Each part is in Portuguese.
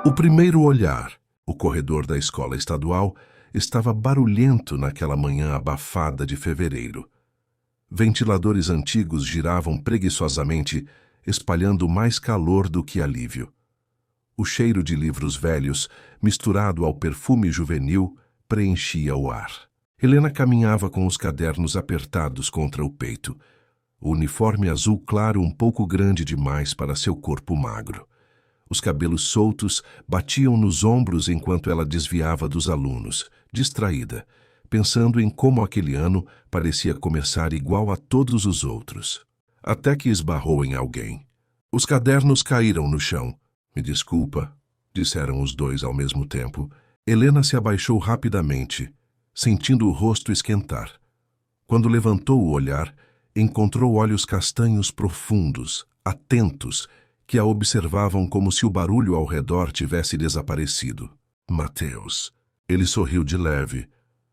O primeiro olhar. O corredor da escola estadual estava barulhento naquela manhã abafada de fevereiro. Ventiladores antigos giravam preguiçosamente, espalhando mais calor do que alívio. O cheiro de livros velhos, misturado ao perfume juvenil, preenchia o ar. Helena caminhava com os cadernos apertados contra o peito. O uniforme azul claro um pouco grande demais para seu corpo magro. Os cabelos soltos batiam nos ombros enquanto ela desviava dos alunos, distraída, pensando em como aquele ano parecia começar igual a todos os outros. Até que esbarrou em alguém. Os cadernos caíram no chão. "Me desculpa", disseram os dois ao mesmo tempo. Helena se abaixou rapidamente, sentindo o rosto esquentar. Quando levantou o olhar, encontrou olhos castanhos profundos, atentos, que a observavam como se o barulho ao redor tivesse desaparecido. Mateus. Ele sorriu de leve,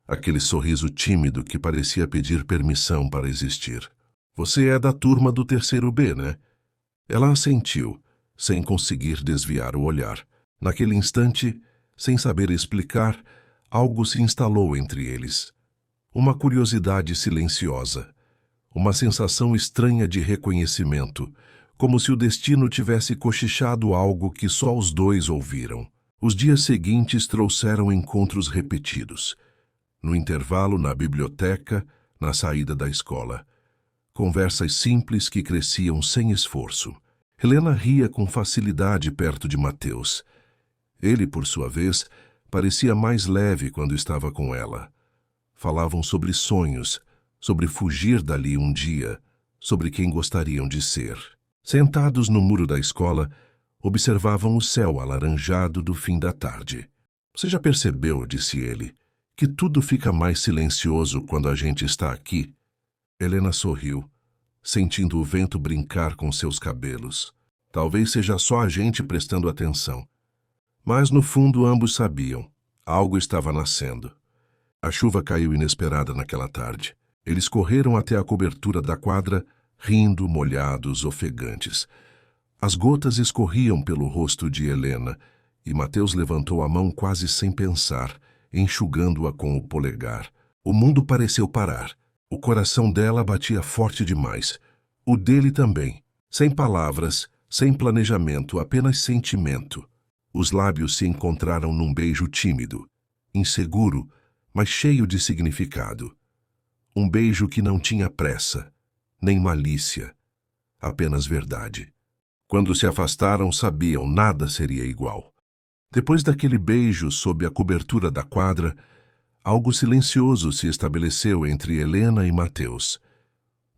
aquele sorriso tímido que parecia pedir permissão para existir. "Você é da turma do terceiro B, né?" Ela assentiu, sem conseguir desviar o olhar. Naquele instante, sem saber explicar, algo se instalou entre eles. Uma curiosidade silenciosa, uma sensação estranha de reconhecimento, como se o destino tivesse cochichado algo que só os dois ouviram. Os dias seguintes trouxeram encontros repetidos. No intervalo, na biblioteca, na saída da escola. Conversas simples que cresciam sem esforço. Helena ria com facilidade perto de Mateus. Ele, por sua vez, parecia mais leve quando estava com ela. Falavam sobre sonhos, sobre fugir dali um dia, sobre quem gostariam de ser. Sentados no muro da escola, observavam o céu alaranjado do fim da tarde. "Você já percebeu", disse ele, "que tudo fica mais silencioso quando a gente está aqui?" Helena sorriu, sentindo o vento brincar com seus cabelos. Talvez seja só a gente prestando atenção. Mas no fundo ambos sabiam. Algo estava nascendo. A chuva caiu inesperada naquela tarde. Eles correram até a cobertura da quadra, rindo, molhados, ofegantes. As gotas escorriam pelo rosto de Helena, e Mateus levantou a mão quase sem pensar, enxugando-a com o polegar. O mundo pareceu parar. O coração dela batia forte demais. O dele também. Sem palavras, sem planejamento, apenas sentimento. Os lábios se encontraram num beijo tímido, inseguro, mas cheio de significado. Um beijo que não tinha pressa, nem malícia, apenas verdade. Quando se afastaram, sabiam, nada seria igual. Depois daquele beijo sob a cobertura da quadra, algo silencioso se estabeleceu entre Helena e Mateus.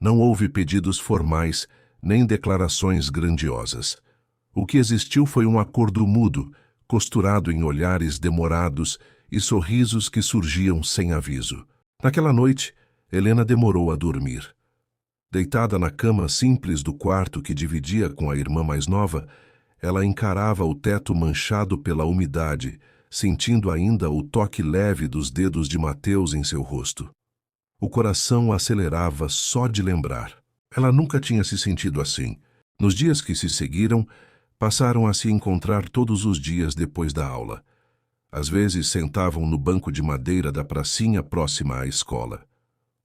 Não houve pedidos formais, nem declarações grandiosas. O que existiu foi um acordo mudo, costurado em olhares demorados e sorrisos que surgiam sem aviso. Naquela noite, Helena demorou a dormir. Deitada na cama simples do quarto que dividia com a irmã mais nova, ela encarava o teto manchado pela umidade, sentindo ainda o toque leve dos dedos de Mateus em seu rosto. O coração acelerava só de lembrar. Ela nunca tinha se sentido assim. Nos dias que se seguiram, passaram a se encontrar todos os dias depois da aula. Às vezes sentavam no banco de madeira da pracinha próxima à escola.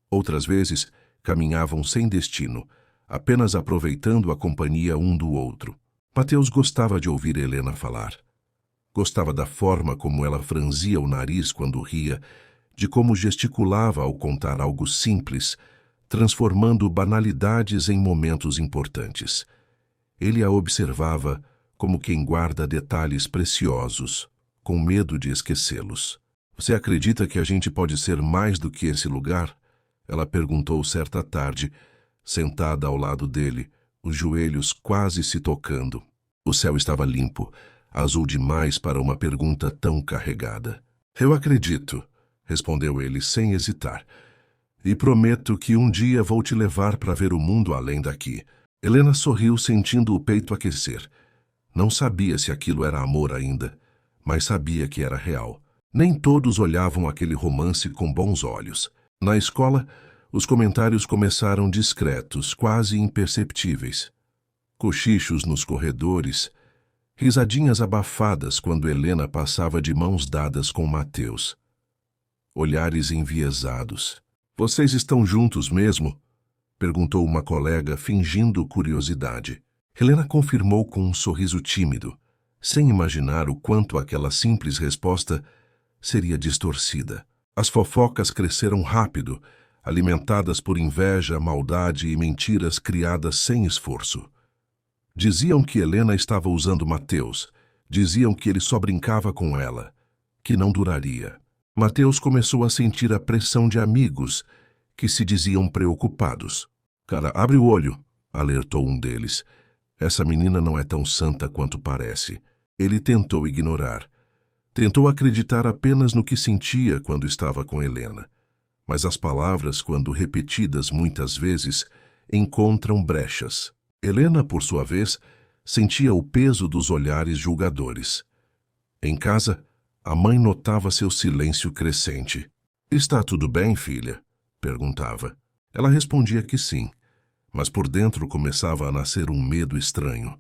Outras vezes caminhavam sem destino, apenas aproveitando a companhia um do outro. Mateus gostava de ouvir Helena falar. Gostava da forma como ela franzia o nariz quando ria, de como gesticulava ao contar algo simples, transformando banalidades em momentos importantes. Ele a observava como quem guarda detalhes preciosos, com medo de esquecê-los. "Você acredita que a gente pode ser mais do que esse lugar?" Ela perguntou certa tarde, sentada ao lado dele, os joelhos quase se tocando. O céu estava limpo, azul demais para uma pergunta tão carregada. "Eu acredito", respondeu ele sem hesitar. "E prometo que um dia vou te levar para ver o mundo além daqui." Helena sorriu, sentindo o peito aquecer. Não sabia se aquilo era amor ainda, mas sabia que era real. Nem todos olhavam aquele romance com bons olhos. Na escola, os comentários começaram discretos, quase imperceptíveis. Cochichos nos corredores, Risadinhas abafadas quando Helena passava de mãos dadas com Mateus. Olhares enviesados. Vocês estão juntos mesmo? Perguntou uma colega, fingindo curiosidade. Helena confirmou com um sorriso tímido, sem imaginar o quanto aquela simples resposta seria distorcida. As fofocas cresceram rápido, alimentadas por inveja, maldade e mentiras criadas sem esforço. Diziam que Helena estava usando Mateus, diziam que ele só brincava com ela, que não duraria. Mateus começou a sentir a pressão de amigos que se diziam preocupados. Cara, abre o olho, alertou um deles. Essa menina não é tão santa quanto parece. Ele tentou ignorar. Tentou acreditar apenas no que sentia quando estava com Helena. Mas as palavras, quando repetidas muitas vezes, encontram brechas. Helena, por sua vez, sentia o peso dos olhares julgadores. Em casa, a mãe notava seu silêncio crescente. "Está tudo bem, filha?" perguntava. Ela respondia que sim, mas por dentro começava a nascer um medo estranho,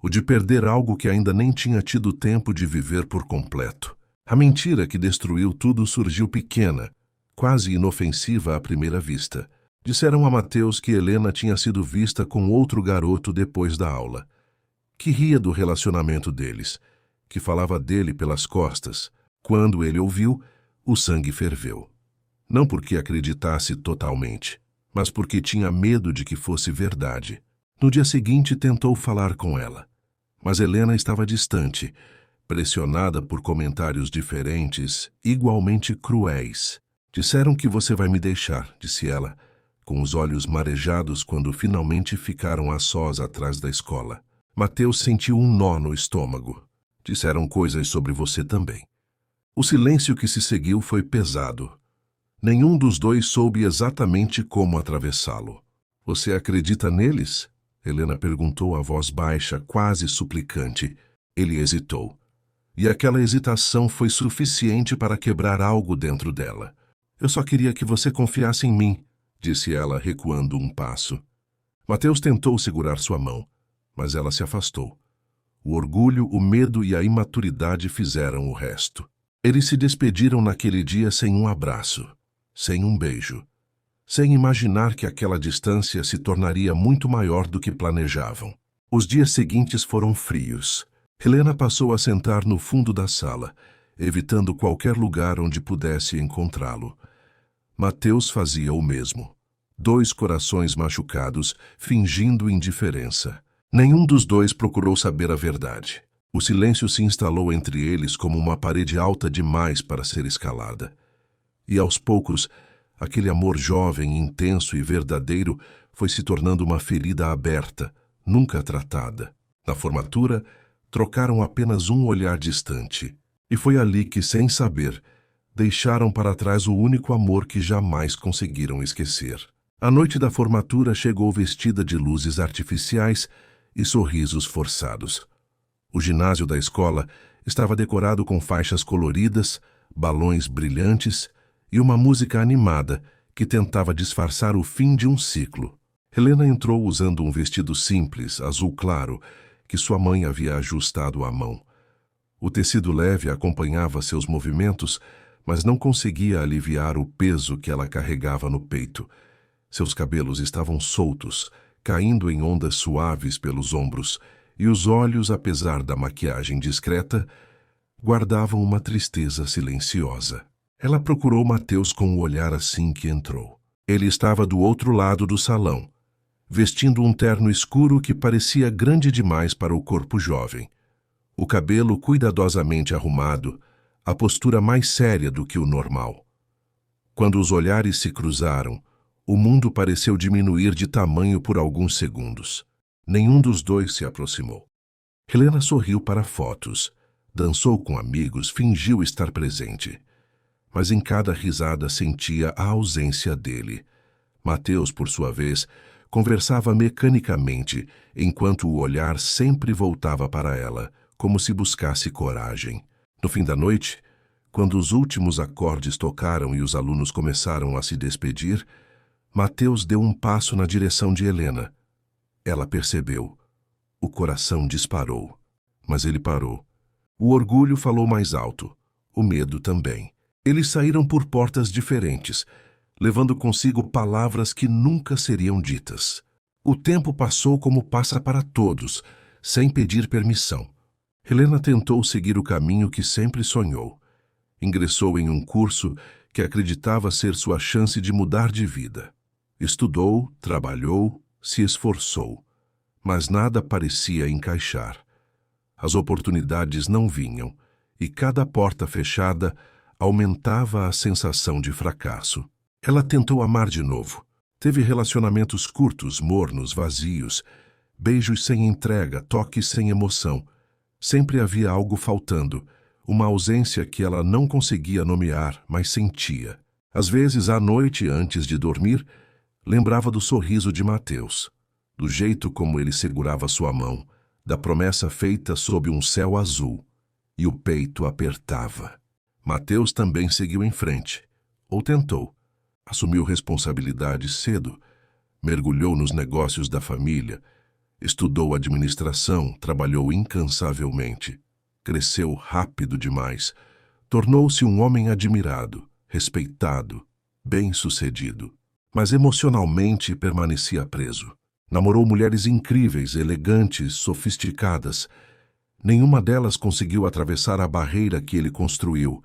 o de perder algo que ainda nem tinha tido tempo de viver por completo. A mentira que destruiu tudo surgiu pequena, quase inofensiva à primeira vista. Disseram a Mateus que Helena tinha sido vista com outro garoto depois da aula, que ria do relacionamento deles, que falava dele pelas costas. Quando ele ouviu, o sangue ferveu. Não porque acreditasse totalmente, mas porque tinha medo de que fosse verdade. No dia seguinte tentou falar com ela, mas Helena estava distante, pressionada por comentários diferentes, igualmente cruéis. "Disseram que você vai me deixar", disse ela, com os olhos marejados quando finalmente ficaram a sós atrás da escola. Mateus sentiu um nó no estômago. "Disseram coisas sobre você também." O silêncio que se seguiu foi pesado. Nenhum dos dois soube exatamente como atravessá-lo. "Você acredita neles?" Helena perguntou a voz baixa, quase suplicante. Ele hesitou. E aquela hesitação foi suficiente para quebrar algo dentro dela. "Eu só queria que você confiasse em mim", disse ela, recuando um passo. Mateus tentou segurar sua mão, mas ela se afastou. O orgulho, o medo e a imaturidade fizeram o resto. Eles se despediram naquele dia sem um abraço, sem um beijo, sem imaginar que aquela distância se tornaria muito maior do que planejavam. Os dias seguintes foram frios. Helena passou a sentar no fundo da sala, evitando qualquer lugar onde pudesse encontrá-lo. Mateus fazia o mesmo. Dois corações machucados, fingindo indiferença. Nenhum dos dois procurou saber a verdade. O silêncio se instalou entre eles como uma parede alta demais para ser escalada. E aos poucos, aquele amor jovem, intenso e verdadeiro foi se tornando uma ferida aberta, nunca tratada. Na formatura, trocaram apenas um olhar distante. E foi ali que, sem saber, deixaram para trás o único amor que jamais conseguiram esquecer. A noite da formatura chegou vestida de luzes artificiais e sorrisos forçados. O ginásio da escola estava decorado com faixas coloridas, balões brilhantes e uma música animada que tentava disfarçar o fim de um ciclo. Helena entrou usando um vestido simples, azul claro, que sua mãe havia ajustado à mão. O tecido leve acompanhava seus movimentos, mas não conseguia aliviar o peso que ela carregava no peito. Seus cabelos estavam soltos, caindo em ondas suaves pelos ombros, e os olhos, apesar da maquiagem discreta, guardavam uma tristeza silenciosa. Ela procurou Mateus com o olhar assim que entrou. Ele estava do outro lado do salão, vestindo um terno escuro que parecia grande demais para o corpo jovem. O cabelo cuidadosamente arrumado, a postura mais séria do que o normal. Quando os olhares se cruzaram, o mundo pareceu diminuir de tamanho por alguns segundos. Nenhum dos dois se aproximou. Helena sorriu para fotos, dançou com amigos, fingiu estar presente. Mas em cada risada sentia a ausência dele. Mateus, por sua vez, conversava mecanicamente, enquanto o olhar sempre voltava para ela, como se buscasse coragem. No fim da noite, quando os últimos acordes tocaram e os alunos começaram a se despedir, Mateus deu um passo na direção de Helena. Ela percebeu. O coração disparou. Mas ele parou. O orgulho falou mais alto, o medo também. Eles saíram por portas diferentes, levando consigo palavras que nunca seriam ditas. O tempo passou como passa para todos, sem pedir permissão. Helena tentou seguir o caminho que sempre sonhou. Ingressou em um curso que acreditava ser sua chance de mudar de vida. Estudou, trabalhou, se esforçou, mas nada parecia encaixar. As oportunidades não vinham, e cada porta fechada aumentava a sensação de fracasso. Ela tentou amar de novo. Teve relacionamentos curtos, mornos, vazios, beijos sem entrega, toques sem emoção. Sempre havia algo faltando, uma ausência que ela não conseguia nomear, mas sentia. Às vezes, à noite, antes de dormir, lembrava do sorriso de Mateus, do jeito como ele segurava sua mão, da promessa feita sob um céu azul, e o peito apertava. Mateus também seguiu em frente, ou tentou. Assumiu responsabilidade cedo, mergulhou nos negócios da família, estudou administração, trabalhou incansavelmente, cresceu rápido demais, tornou-se um homem admirado, respeitado, bem-sucedido. Mas emocionalmente permanecia preso. Namorou mulheres incríveis, elegantes, sofisticadas. Nenhuma delas conseguiu atravessar a barreira que ele construiu.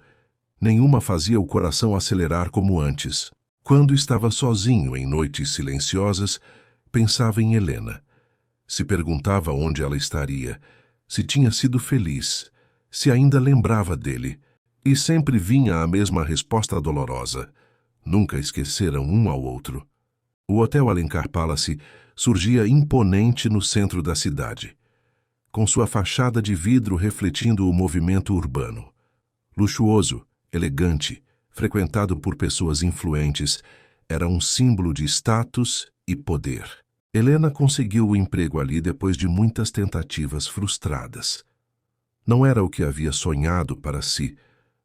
Nenhuma fazia o coração acelerar como antes. Quando estava sozinho em noites silenciosas, pensava em Helena. Se perguntava onde ela estaria, se tinha sido feliz, se ainda lembrava dele. E sempre vinha a mesma resposta dolorosa. Nunca esqueceram um ao outro. O Hotel Alencar Palace surgia imponente no centro da cidade, com sua fachada de vidro refletindo o movimento urbano. Luxuoso, elegante, frequentado por pessoas influentes, era um símbolo de status e poder. Helena conseguiu o emprego ali depois de muitas tentativas frustradas. Não era o que havia sonhado para si,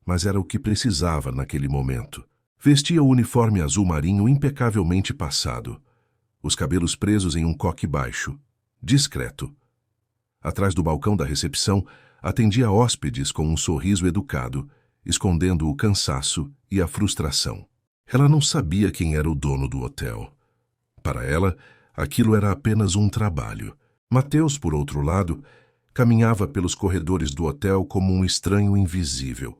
mas era o que precisava naquele momento. Vestia o uniforme azul marinho impecavelmente passado, os cabelos presos em um coque baixo, discreto. Atrás do balcão da recepção, atendia hóspedes com um sorriso educado, escondendo o cansaço e a frustração. Ela não sabia quem era o dono do hotel. Para ela, aquilo era apenas um trabalho. Mateus, por outro lado, caminhava pelos corredores do hotel como um estranho invisível.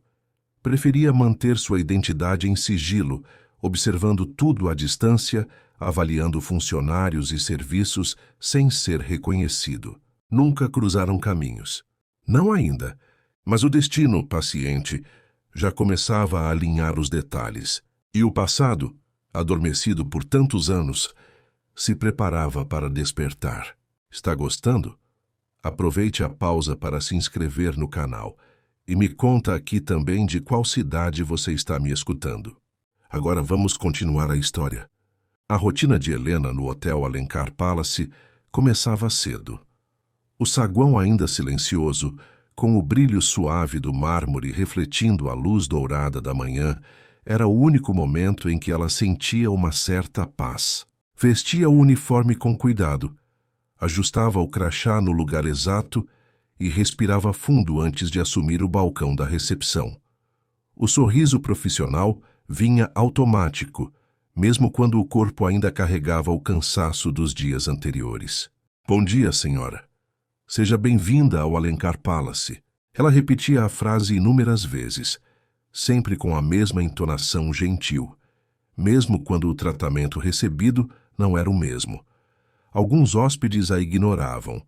Preferia manter sua identidade em sigilo, observando tudo à distância, avaliando funcionários e serviços sem ser reconhecido. Nunca cruzaram caminhos. Não ainda, mas o destino, paciente, já começava a alinhar os detalhes. E o passado, adormecido por tantos anos, se preparava para despertar. Está gostando? Aproveite a pausa para se inscrever no canal. E me conta aqui também de qual cidade você está me escutando. Agora vamos continuar a história. A rotina de Helena no Hotel Alencar Palace começava cedo. O saguão ainda silencioso, com o brilho suave do mármore refletindo a luz dourada da manhã, era o único momento em que ela sentia uma certa paz. Vestia o uniforme com cuidado, ajustava o crachá no lugar exato e respirava fundo antes de assumir o balcão da recepção. O sorriso profissional vinha automático, mesmo quando o corpo ainda carregava o cansaço dos dias anteriores. Bom dia, senhora. Seja bem-vinda ao Alencar Palace. Ela repetia a frase inúmeras vezes, sempre com a mesma entonação gentil, mesmo quando o tratamento recebido não era o mesmo. Alguns hóspedes a ignoravam,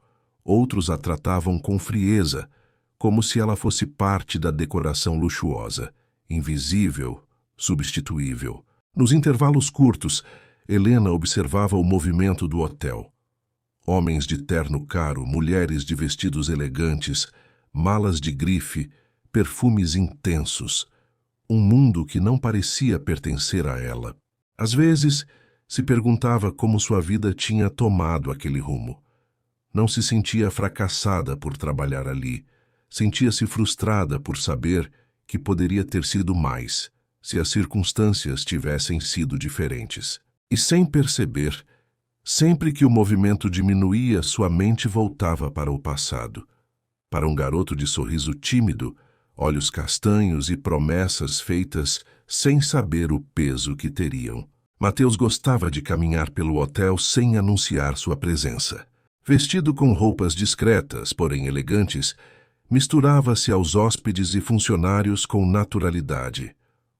outros a tratavam com frieza, como se ela fosse parte da decoração luxuosa, invisível, substituível. Nos intervalos curtos, Helena observava o movimento do hotel. Homens de terno caro, mulheres de vestidos elegantes, malas de grife, perfumes intensos. Um mundo que não parecia pertencer a ela. Às vezes, se perguntava como sua vida tinha tomado aquele rumo. Não se sentia fracassada por trabalhar ali. Sentia-se frustrada por saber que poderia ter sido mais, se as circunstâncias tivessem sido diferentes. E sem perceber, sempre que o movimento diminuía, sua mente voltava para o passado. Para um garoto de sorriso tímido, olhos castanhos e promessas feitas sem saber o peso que teriam. Mateus gostava de caminhar pelo hotel sem anunciar sua presença. Vestido com roupas discretas, porém elegantes, misturava-se aos hóspedes e funcionários com naturalidade.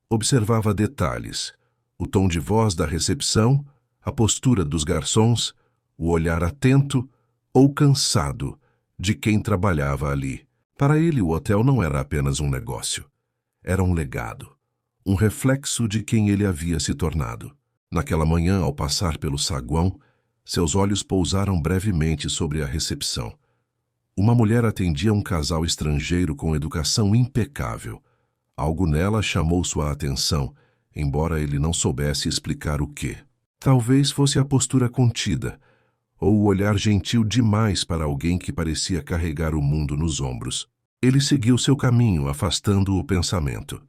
Observava detalhes, o tom de voz da recepção, a postura dos garçons, o olhar atento ou cansado de quem trabalhava ali. Para ele, o hotel não era apenas um negócio. Era um legado, um reflexo de quem ele havia se tornado. Naquela manhã, ao passar pelo saguão, seus olhos pousaram brevemente sobre a recepção. Uma mulher atendia um casal estrangeiro com educação impecável. Algo nela chamou sua atenção, embora ele não soubesse explicar o quê. Talvez fosse a postura contida, ou o olhar gentil demais para alguém que parecia carregar o mundo nos ombros. Ele seguiu seu caminho, afastando o pensamento.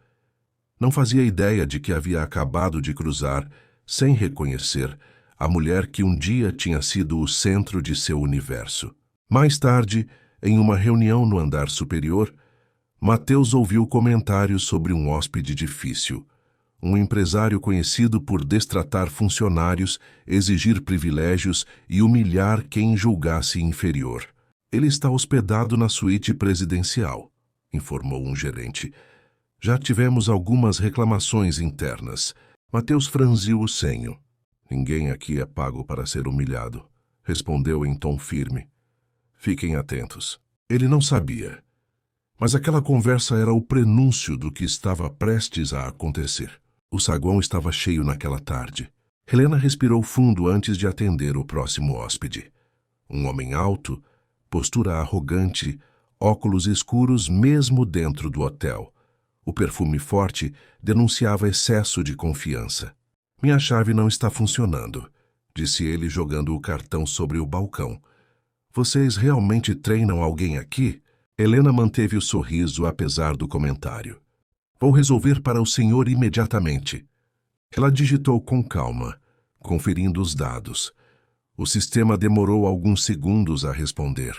Não fazia ideia de que havia acabado de cruzar, sem reconhecer, a mulher que um dia tinha sido o centro de seu universo. Mais tarde, em uma reunião no andar superior, Mateus ouviu comentários sobre um hóspede difícil, um empresário conhecido por destratar funcionários, exigir privilégios e humilhar quem julgasse inferior. Ele está hospedado na suíte presidencial, informou um gerente. Já tivemos algumas reclamações internas. Mateus franziu o senho. Ninguém aqui é pago para ser humilhado, respondeu em tom firme. Fiquem atentos. Ele não sabia, mas aquela conversa era o prenúncio do que estava prestes a acontecer. O saguão estava cheio naquela tarde. Helena respirou fundo antes de atender o próximo hóspede. Um homem alto, postura arrogante, óculos escuros mesmo dentro do hotel. O perfume forte denunciava excesso de confiança. Minha chave não está funcionando, disse ele jogando o cartão sobre o balcão. Vocês realmente treinam alguém aqui? Helena manteve o sorriso apesar do comentário. Vou resolver para o senhor imediatamente. Ela digitou com calma, conferindo os dados. O sistema demorou alguns segundos a responder.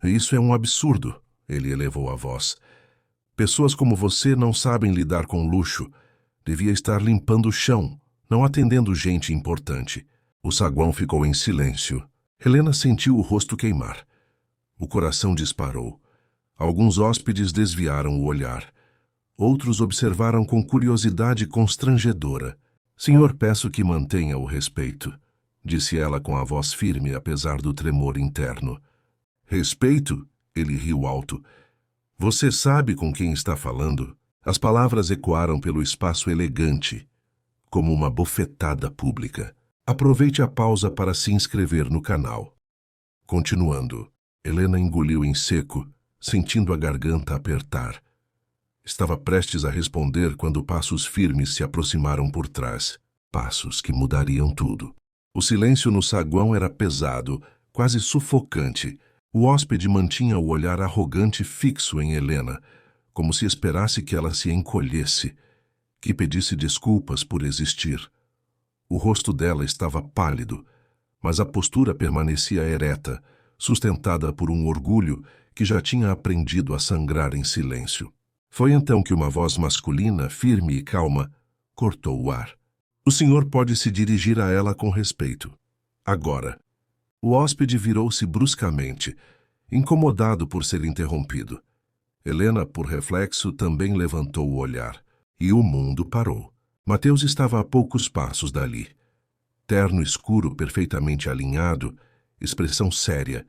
Isso é um absurdo, ele elevou a voz. Pessoas como você não sabem lidar com luxo. Devia estar limpando o chão, não atendendo gente importante. O saguão ficou em silêncio. Helena sentiu o rosto queimar. O coração disparou. Alguns hóspedes desviaram o olhar. Outros observaram com curiosidade constrangedora. Senhor, peço que mantenha o respeito, disse ela com a voz firme, apesar do tremor interno. Respeito? Ele riu alto. Você sabe com quem está falando? As palavras ecoaram pelo espaço elegante, como uma bofetada pública. Aproveite a pausa para se inscrever no canal. Continuando, Helena engoliu em seco, sentindo a garganta apertar. Estava prestes a responder quando passos firmes se aproximaram por trás. Passos que mudariam tudo. O silêncio no saguão era pesado, quase sufocante. O hóspede mantinha o olhar arrogante fixo em Helena, como se esperasse que ela se encolhesse, que pedisse desculpas por existir. O rosto dela estava pálido, mas a postura permanecia ereta, sustentada por um orgulho que já tinha aprendido a sangrar em silêncio. Foi então que uma voz masculina, firme e calma, cortou o ar. O senhor pode se dirigir a ela com respeito. Agora. O hóspede virou-se bruscamente, incomodado por ser interrompido. Helena, por reflexo, também levantou o olhar, e o mundo parou. Mateus estava a poucos passos dali. Terno escuro perfeitamente alinhado, expressão séria,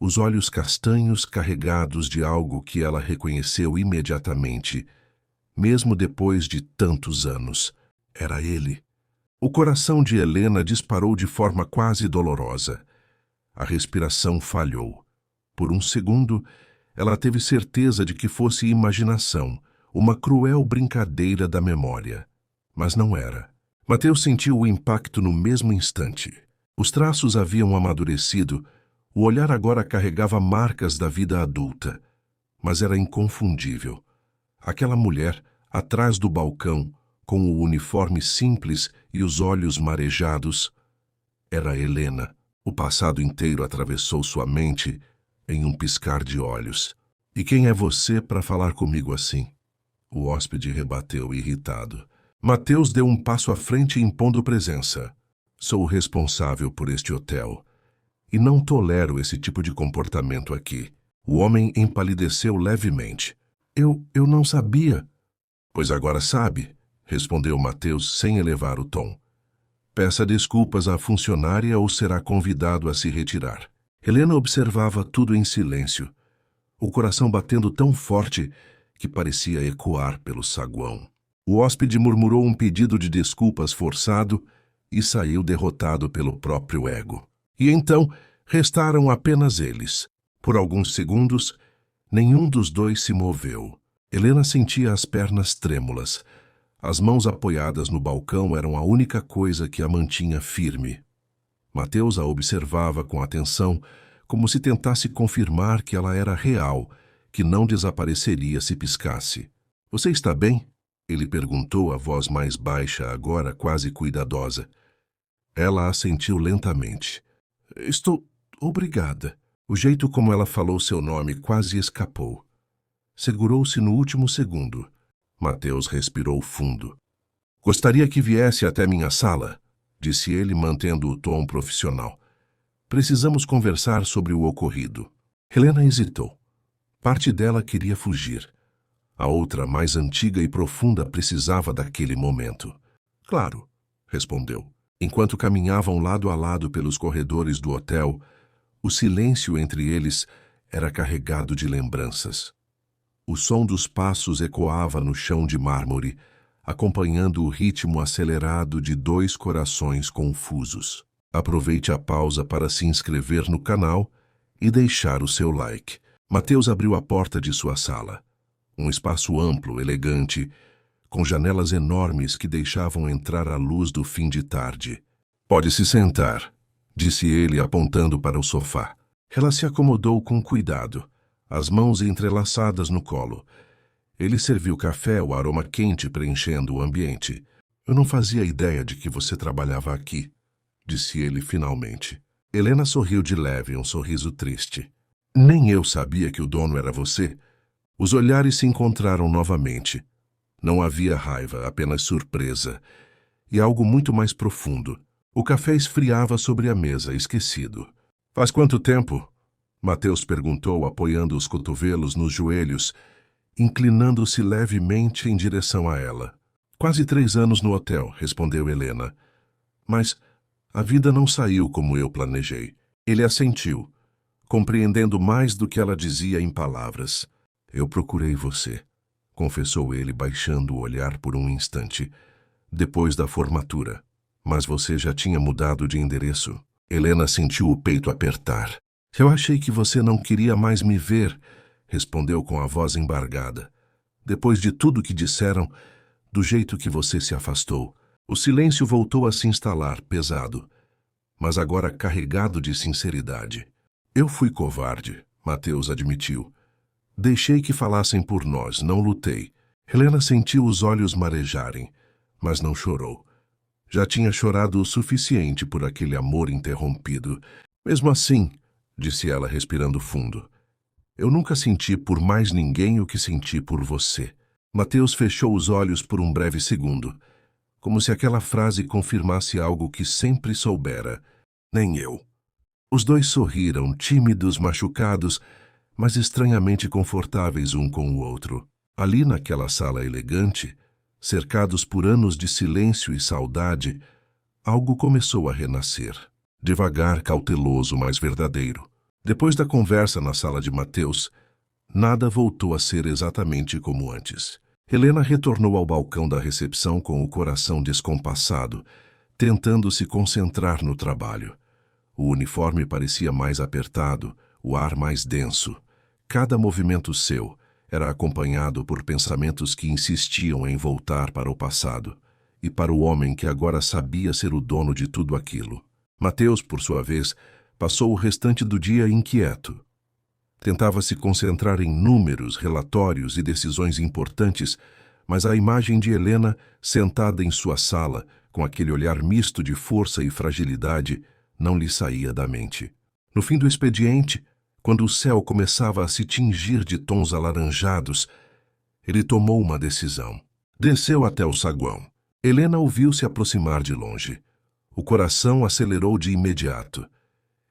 os olhos castanhos carregados de algo que ela reconheceu imediatamente, mesmo depois de tantos anos. Era ele. O coração de Helena disparou de forma quase dolorosa. A respiração falhou. Por um segundo, ela teve certeza de que fosse imaginação, uma cruel brincadeira da memória. Mas não era. Mateus sentiu o impacto no mesmo instante. Os traços haviam amadurecido, o olhar agora carregava marcas da vida adulta, mas era inconfundível. Aquela mulher, atrás do balcão, com o uniforme simples e os olhos marejados, era Helena. O passado inteiro atravessou sua mente em um piscar de olhos. E quem é você para falar comigo assim? O hóspede rebateu, irritado. Mateus deu um passo à frente impondo presença. Sou o responsável por este hotel. E não tolero esse tipo de comportamento aqui. O homem empalideceu levemente. Eu não sabia. Pois agora sabe, respondeu Mateus sem elevar o tom. Peça desculpas à funcionária ou será convidado a se retirar. Helena observava tudo em silêncio, o coração batendo tão forte que parecia ecoar pelo saguão. O hóspede murmurou um pedido de desculpas forçado e saiu derrotado pelo próprio ego. E então restaram apenas eles. Por alguns segundos, nenhum dos dois se moveu. Helena sentia as pernas trêmulas. As mãos apoiadas no balcão eram a única coisa que a mantinha firme. Mateus a observava com atenção, como se tentasse confirmar que ela era real, que não desapareceria se piscasse. — Você está bem? Ele perguntou, a voz mais baixa, agora quase cuidadosa. Ela assentiu lentamente. — Estou... obrigada. O jeito como ela falou seu nome quase escapou. Segurou-se no último segundo. Mateus respirou fundo. — Gostaria que viesse até minha sala, disse ele, mantendo o tom profissional. Precisamos conversar sobre o ocorrido. Helena hesitou. Parte dela queria fugir. A outra, mais antiga e profunda, precisava daquele momento. Claro, respondeu. Enquanto caminhavam lado a lado pelos corredores do hotel, o silêncio entre eles era carregado de lembranças. O som dos passos ecoava no chão de mármore, acompanhando o ritmo acelerado de dois corações confusos. Aproveite a pausa para se inscrever no canal e deixar o seu like. Mateus abriu a porta de sua sala. Um espaço amplo, elegante, com janelas enormes que deixavam entrar a luz do fim de tarde. Pode se sentar, disse ele apontando para o sofá. Ela se acomodou com cuidado, as mãos entrelaçadas no colo. Ele serviu café, o aroma quente preenchendo o ambiente. Eu não fazia ideia de que você trabalhava aqui, disse ele finalmente. Helena sorriu de leve, um sorriso triste. Nem eu sabia que o dono era você. Os olhares se encontraram novamente. Não havia raiva, apenas surpresa. E algo muito mais profundo. O café esfriava sobre a mesa, esquecido. Faz quanto tempo? Mateus perguntou, apoiando os cotovelos nos joelhos, inclinando-se levemente em direção a ela. Quase 3 anos no hotel, respondeu Helena. Mas a vida não saiu como eu planejei. Ele assentiu, compreendendo mais do que ela dizia em palavras. Eu procurei você, confessou ele, baixando o olhar por um instante, depois da formatura. Mas você já tinha mudado de endereço. Helena sentiu o peito apertar. Eu achei que você não queria mais me ver, respondeu com a voz embargada. Depois de tudo que disseram, do jeito que você se afastou. O silêncio voltou a se instalar, pesado, mas agora carregado de sinceridade. Eu fui covarde, Mateus admitiu. Deixei que falassem por nós, não lutei. Helena sentiu os olhos marejarem, mas não chorou. Já tinha chorado o suficiente por aquele amor interrompido. Mesmo assim, disse ela respirando fundo, eu nunca senti por mais ninguém o que senti por você. Mateus fechou os olhos por um breve segundo, como se aquela frase confirmasse algo que sempre soubera. Nem eu. Os dois sorriram, tímidos, machucados, mas estranhamente confortáveis um com o outro. Ali naquela sala elegante, cercados por anos de silêncio e saudade, algo começou a renascer. Devagar, cauteloso, mas verdadeiro. Depois da conversa na sala de Mateus, nada voltou a ser exatamente como antes. Helena retornou ao balcão da recepção com o coração descompassado, tentando se concentrar no trabalho. O uniforme parecia mais apertado, o ar mais denso. Cada movimento seu era acompanhado por pensamentos que insistiam em voltar para o passado e para o homem que agora sabia ser o dono de tudo aquilo. Mateus, por sua vez, passou o restante do dia inquieto. Tentava se concentrar em números, relatórios e decisões importantes, mas a imagem de Helena, sentada em sua sala, com aquele olhar misto de força e fragilidade, não lhe saía da mente. No fim do expediente, Quando o céu começava a se tingir de tons alaranjados, ele tomou uma decisão. Desceu até o saguão. Helena o viu se aproximar de longe. O coração acelerou de imediato.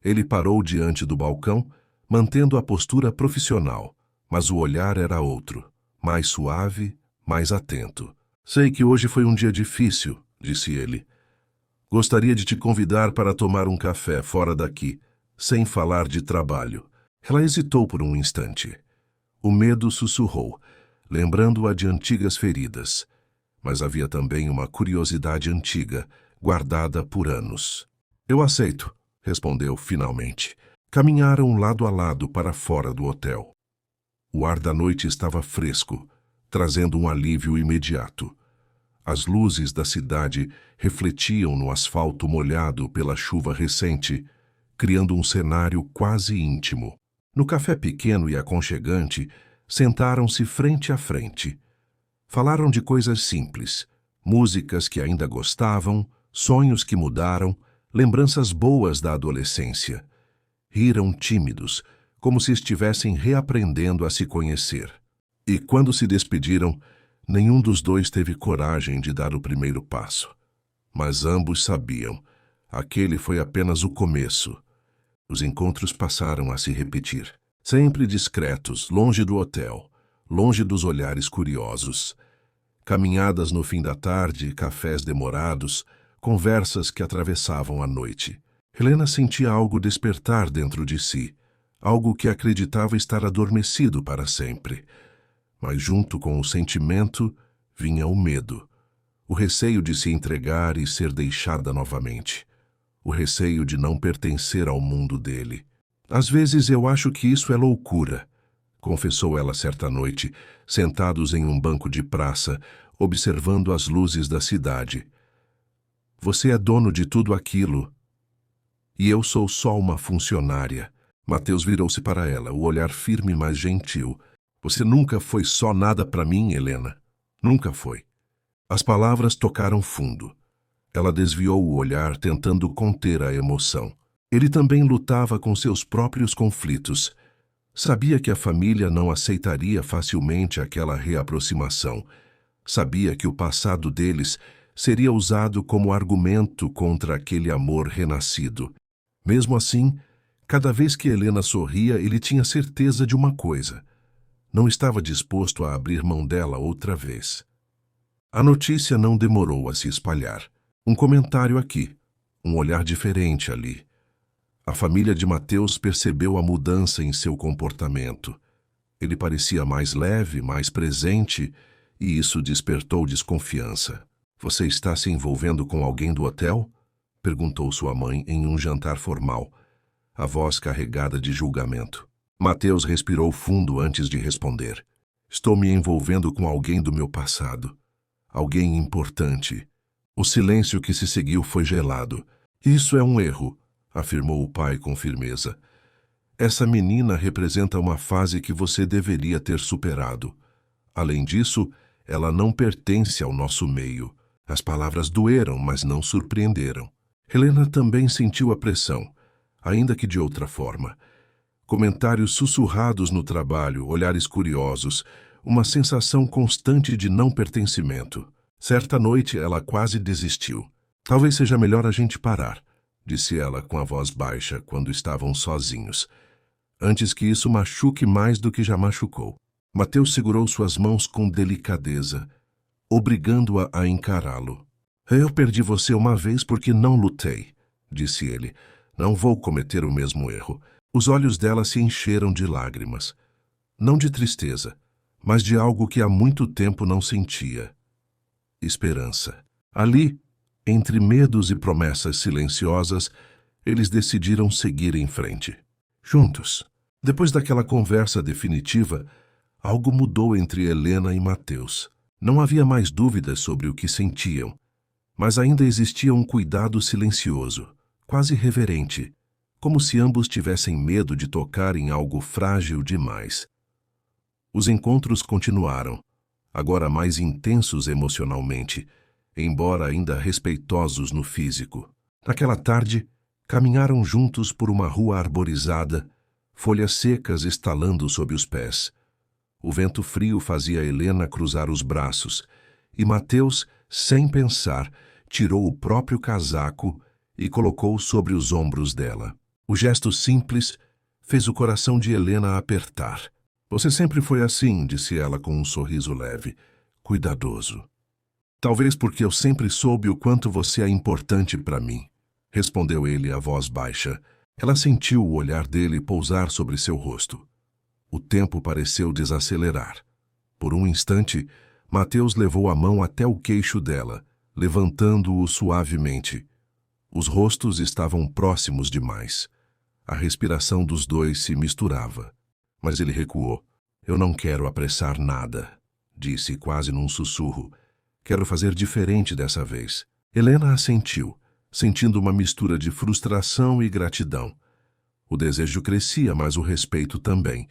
Ele parou diante do balcão, mantendo a postura profissional, mas o olhar era outro, mais suave, mais atento. Sei que hoje foi um dia difícil, disse ele. Gostaria de te convidar para tomar um café fora daqui, sem falar de trabalho. Ela hesitou por um instante. O medo sussurrou, lembrando-a de antigas feridas. Mas havia também uma curiosidade antiga, guardada por anos. Eu aceito, respondeu finalmente. Caminharam lado a lado para fora do hotel. O ar da noite estava fresco, trazendo um alívio imediato. As luzes da cidade refletiam no asfalto molhado pela chuva recente, criando um cenário quase íntimo. No café pequeno e aconchegante, sentaram-se frente a frente. Falaram de coisas simples, músicas que ainda gostavam, sonhos que mudaram, lembranças boas da adolescência. Riram tímidos, como se estivessem reaprendendo a se conhecer. E quando se despediram, nenhum dos dois teve coragem de dar o primeiro passo. Mas ambos sabiam, aquele foi apenas o começo. Os encontros passaram a se repetir, sempre discretos, longe do hotel, longe dos olhares curiosos. Caminhadas no fim da tarde, cafés demorados, conversas que atravessavam a noite. Helena sentia algo despertar dentro de si, algo que acreditava estar adormecido para sempre. Mas junto com o sentimento vinha o medo, o receio de se entregar e ser deixada novamente, o receio de não pertencer ao mundo dele. Às vezes eu acho que isso é loucura, confessou ela certa noite, sentados em um banco de praça, observando as luzes da cidade. Você é dono de tudo aquilo, e eu sou só uma funcionária. Mateus virou-se para ela, o olhar firme mas gentil. Você nunca foi só nada para mim, Helena. Nunca foi. As palavras tocaram fundo. Ela desviou o olhar, tentando conter a emoção. Ele também lutava com seus próprios conflitos. Sabia que a família não aceitaria facilmente aquela reaproximação. Sabia que o passado deles seria usado como argumento contra aquele amor renascido. Mesmo assim, cada vez que Helena sorria, ele tinha certeza de uma coisa. Não estava disposto a abrir mão dela outra vez. A notícia não demorou a se espalhar. Um comentário aqui, um olhar diferente ali. A família de Mateus percebeu a mudança em seu comportamento. Ele parecia mais leve, mais presente, e isso despertou desconfiança. Você está se envolvendo com alguém do hotel? Perguntou sua mãe em um jantar formal, a voz carregada de julgamento. Mateus respirou fundo antes de responder. Estou me envolvendo com alguém do meu passado. Alguém importante. O silêncio que se seguiu foi gelado. Isso é um erro, afirmou o pai com firmeza. Essa menina representa uma fase que você deveria ter superado. Além disso, ela não pertence ao nosso meio. As palavras doeram, mas não surpreenderam. Helena também sentiu a pressão, ainda que de outra forma. Comentários sussurrados no trabalho, olhares curiosos, uma sensação constante de não pertencimento. Certa noite, ela quase desistiu. Talvez seja melhor a gente parar, disse ela com a voz baixa quando estavam sozinhos, antes que isso machuque mais do que já machucou. Mateus segurou suas mãos com delicadeza, obrigando-a a encará-lo. Eu perdi você uma vez porque não lutei, disse ele. Não vou cometer o mesmo erro. Os olhos dela se encheram de lágrimas. Não de tristeza, mas de algo que há muito tempo não sentia. Esperança. Ali, entre medos e promessas silenciosas, eles decidiram seguir em frente. Juntos. Depois daquela conversa definitiva, algo mudou entre Helena e Mateus. Não havia mais dúvidas sobre o que sentiam, mas ainda existia um cuidado silencioso, quase reverente, como se ambos tivessem medo de tocar em algo frágil demais. Os encontros continuaram, agora mais intensos emocionalmente, embora ainda respeitosos no físico. Naquela tarde, caminharam juntos por uma rua arborizada, folhas secas estalando sob os pés. O vento frio fazia Helena cruzar os braços, e Mateus, sem pensar, tirou o próprio casaco e colocou sobre os ombros dela. O gesto simples fez o coração de Helena apertar. Você sempre foi assim, disse ela com um sorriso leve, cuidadoso. Talvez porque eu sempre soube o quanto você é importante para mim, respondeu ele a voz baixa. Ela sentiu o olhar dele pousar sobre seu rosto. O tempo pareceu desacelerar. Por um instante, Mateus levou a mão até o queixo dela, levantando-o suavemente. Os rostos estavam próximos demais. A respiração dos dois se misturava. Mas ele recuou. Eu não quero apressar nada, disse quase num sussurro. Quero fazer diferente dessa vez. Helena assentiu, sentindo uma mistura de frustração e gratidão. O desejo crescia, mas o respeito também,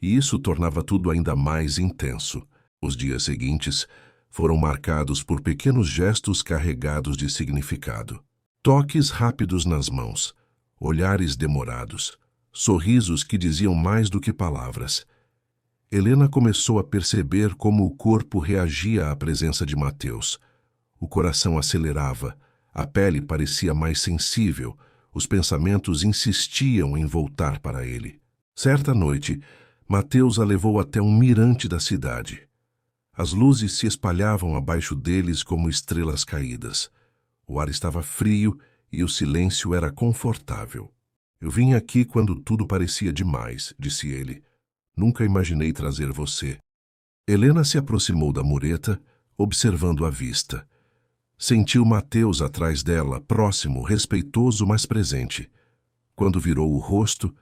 e isso tornava tudo ainda mais intenso. Os dias seguintes foram marcados por pequenos gestos carregados de significado. Toques rápidos nas mãos, olhares demorados, sorrisos que diziam mais do que palavras. Helena começou a perceber como o corpo reagia à presença de Mateus. O coração acelerava, a pele parecia mais sensível, os pensamentos insistiam em voltar para ele. Certa noite, Mateus a levou até um mirante da cidade. As luzes se espalhavam abaixo deles como estrelas caídas. O ar estava frio e o silêncio era confortável. Eu vim aqui quando tudo parecia demais, disse ele. Nunca imaginei trazer você. Helena se aproximou da mureta, observando a vista. Sentiu Mateus atrás dela, próximo, respeitoso, mas presente. Quando virou o rosto,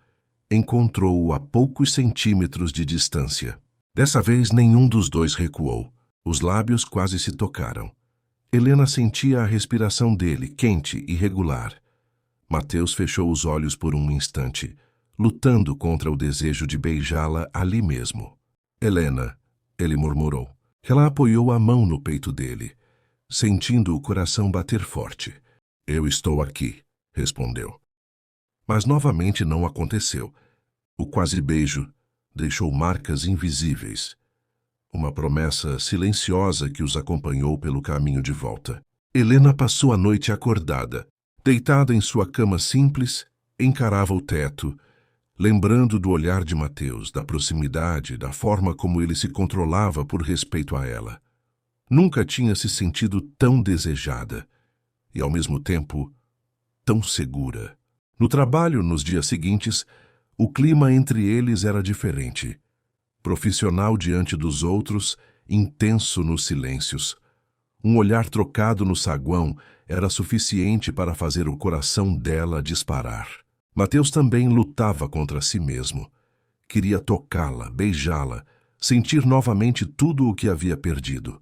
encontrou-o a poucos centímetros de distância. Dessa vez, nenhum dos dois recuou. Os lábios quase se tocaram. Helena sentia a respiração dele, quente e regular. Mateus fechou os olhos por um instante, lutando contra o desejo de beijá-la ali mesmo. Helena, ele murmurou. Ela apoiou a mão no peito dele, sentindo o coração bater forte. Eu estou aqui, respondeu. Mas novamente não aconteceu. O quase beijo deixou marcas invisíveis. Uma promessa silenciosa que os acompanhou pelo caminho de volta. Helena passou a noite acordada. Deitada em sua cama simples, encarava o teto, lembrando do olhar de Mateus, da proximidade, da forma como ele se controlava por respeito a ela. Nunca tinha se sentido tão desejada e, ao mesmo tempo, tão segura. No trabalho, nos dias seguintes, o clima entre eles era diferente. Profissional diante dos outros, intenso nos silêncios. Um olhar trocado no saguão era suficiente para fazer o coração dela disparar. Mateus também lutava contra si mesmo. Queria tocá-la, beijá-la, sentir novamente tudo o que havia perdido.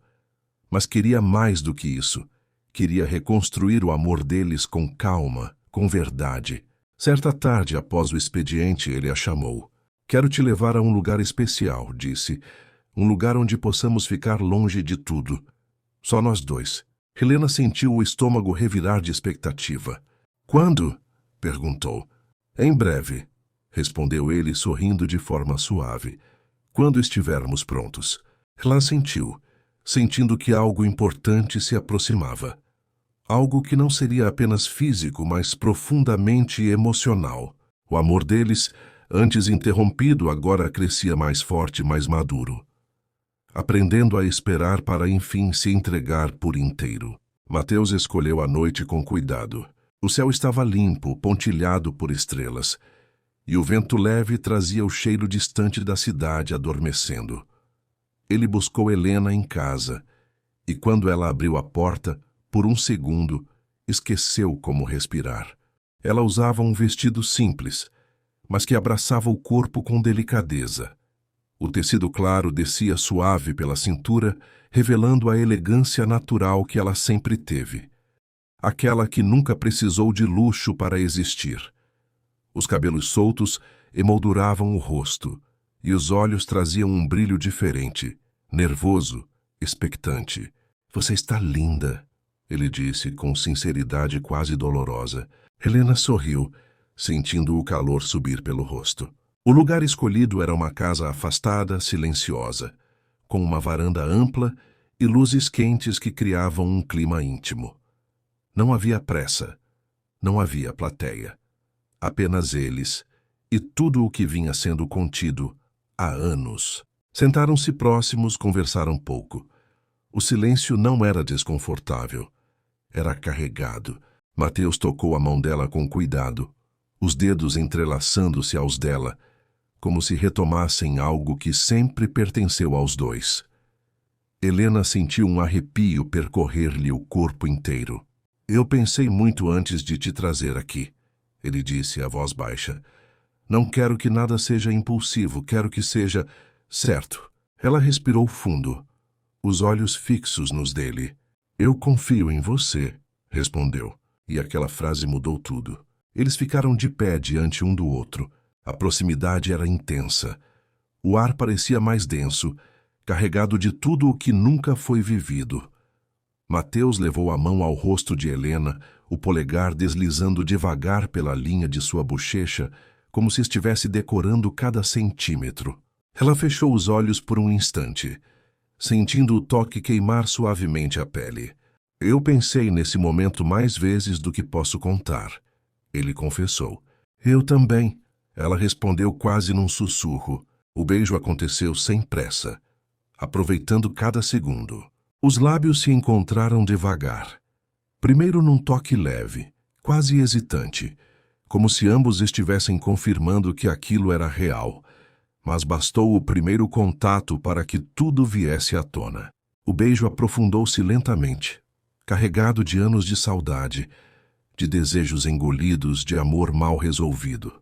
Mas queria mais do que isso. Queria reconstruir o amor deles com calma, com verdade. Certa tarde, após o expediente, ele a chamou. Quero te levar a um lugar especial, disse. Um lugar onde possamos ficar longe de tudo. Só nós dois. Helena sentiu o estômago revirar de expectativa. Quando? Perguntou. Em breve, respondeu ele sorrindo de forma suave. Quando estivermos prontos. Ela assentiu, sentindo que algo importante se aproximava. Algo que não seria apenas físico, mas profundamente emocional. O amor deles, antes interrompido, agora crescia mais forte, mais maduro. Aprendendo a esperar para enfim se entregar por inteiro. Mateus escolheu a noite com cuidado. O céu estava limpo, pontilhado por estrelas, e o vento leve trazia o cheiro distante da cidade adormecendo. Ele buscou Helena em casa, e quando ela abriu a porta, por um segundo, esqueceu como respirar. Ela usava um vestido simples, mas que abraçava o corpo com delicadeza. O tecido claro descia suave pela cintura, revelando a elegância natural que ela sempre teve. Aquela que nunca precisou de luxo para existir. Os cabelos soltos emolduravam o rosto, e os olhos traziam um brilho diferente, nervoso, expectante. Você está linda, ele disse com sinceridade quase dolorosa. Helena sorriu, sentindo o calor subir pelo rosto. O lugar escolhido era uma casa afastada, silenciosa, com uma varanda ampla e luzes quentes que criavam um clima íntimo. Não havia pressa, não havia plateia. Apenas eles e tudo o que vinha sendo contido há anos. Sentaram-se próximos, conversaram pouco. O silêncio não era desconfortável, era carregado. Mateus tocou a mão dela com cuidado, os dedos entrelaçando-se aos dela, como se retomassem algo que sempre pertenceu aos dois. Helena sentiu um arrepio percorrer-lhe o corpo inteiro. Eu pensei muito antes de te trazer aqui, ele disse a voz baixa. Não quero que nada seja impulsivo, quero que seja certo. Ela respirou fundo, os olhos fixos nos dele. Eu confio em você, respondeu, e aquela frase mudou tudo. Eles ficaram de pé diante um do outro. A proximidade era intensa. O ar parecia mais denso, carregado de tudo o que nunca foi vivido. Mateus levou a mão ao rosto de Helena, o polegar deslizando devagar pela linha de sua bochecha, como se estivesse decorando cada centímetro. Ela fechou os olhos por um instante, sentindo o toque queimar suavemente a pele. Eu pensei nesse momento mais vezes do que posso contar, ele confessou. Eu também, ela respondeu quase num sussurro. O beijo aconteceu sem pressa, aproveitando cada segundo. Os lábios se encontraram devagar. Primeiro num toque leve, quase hesitante, como se ambos estivessem confirmando que aquilo era real. Mas bastou o primeiro contato para que tudo viesse à tona. O beijo aprofundou-se lentamente, carregado de anos de saudade, de desejos engolidos, de amor mal resolvido.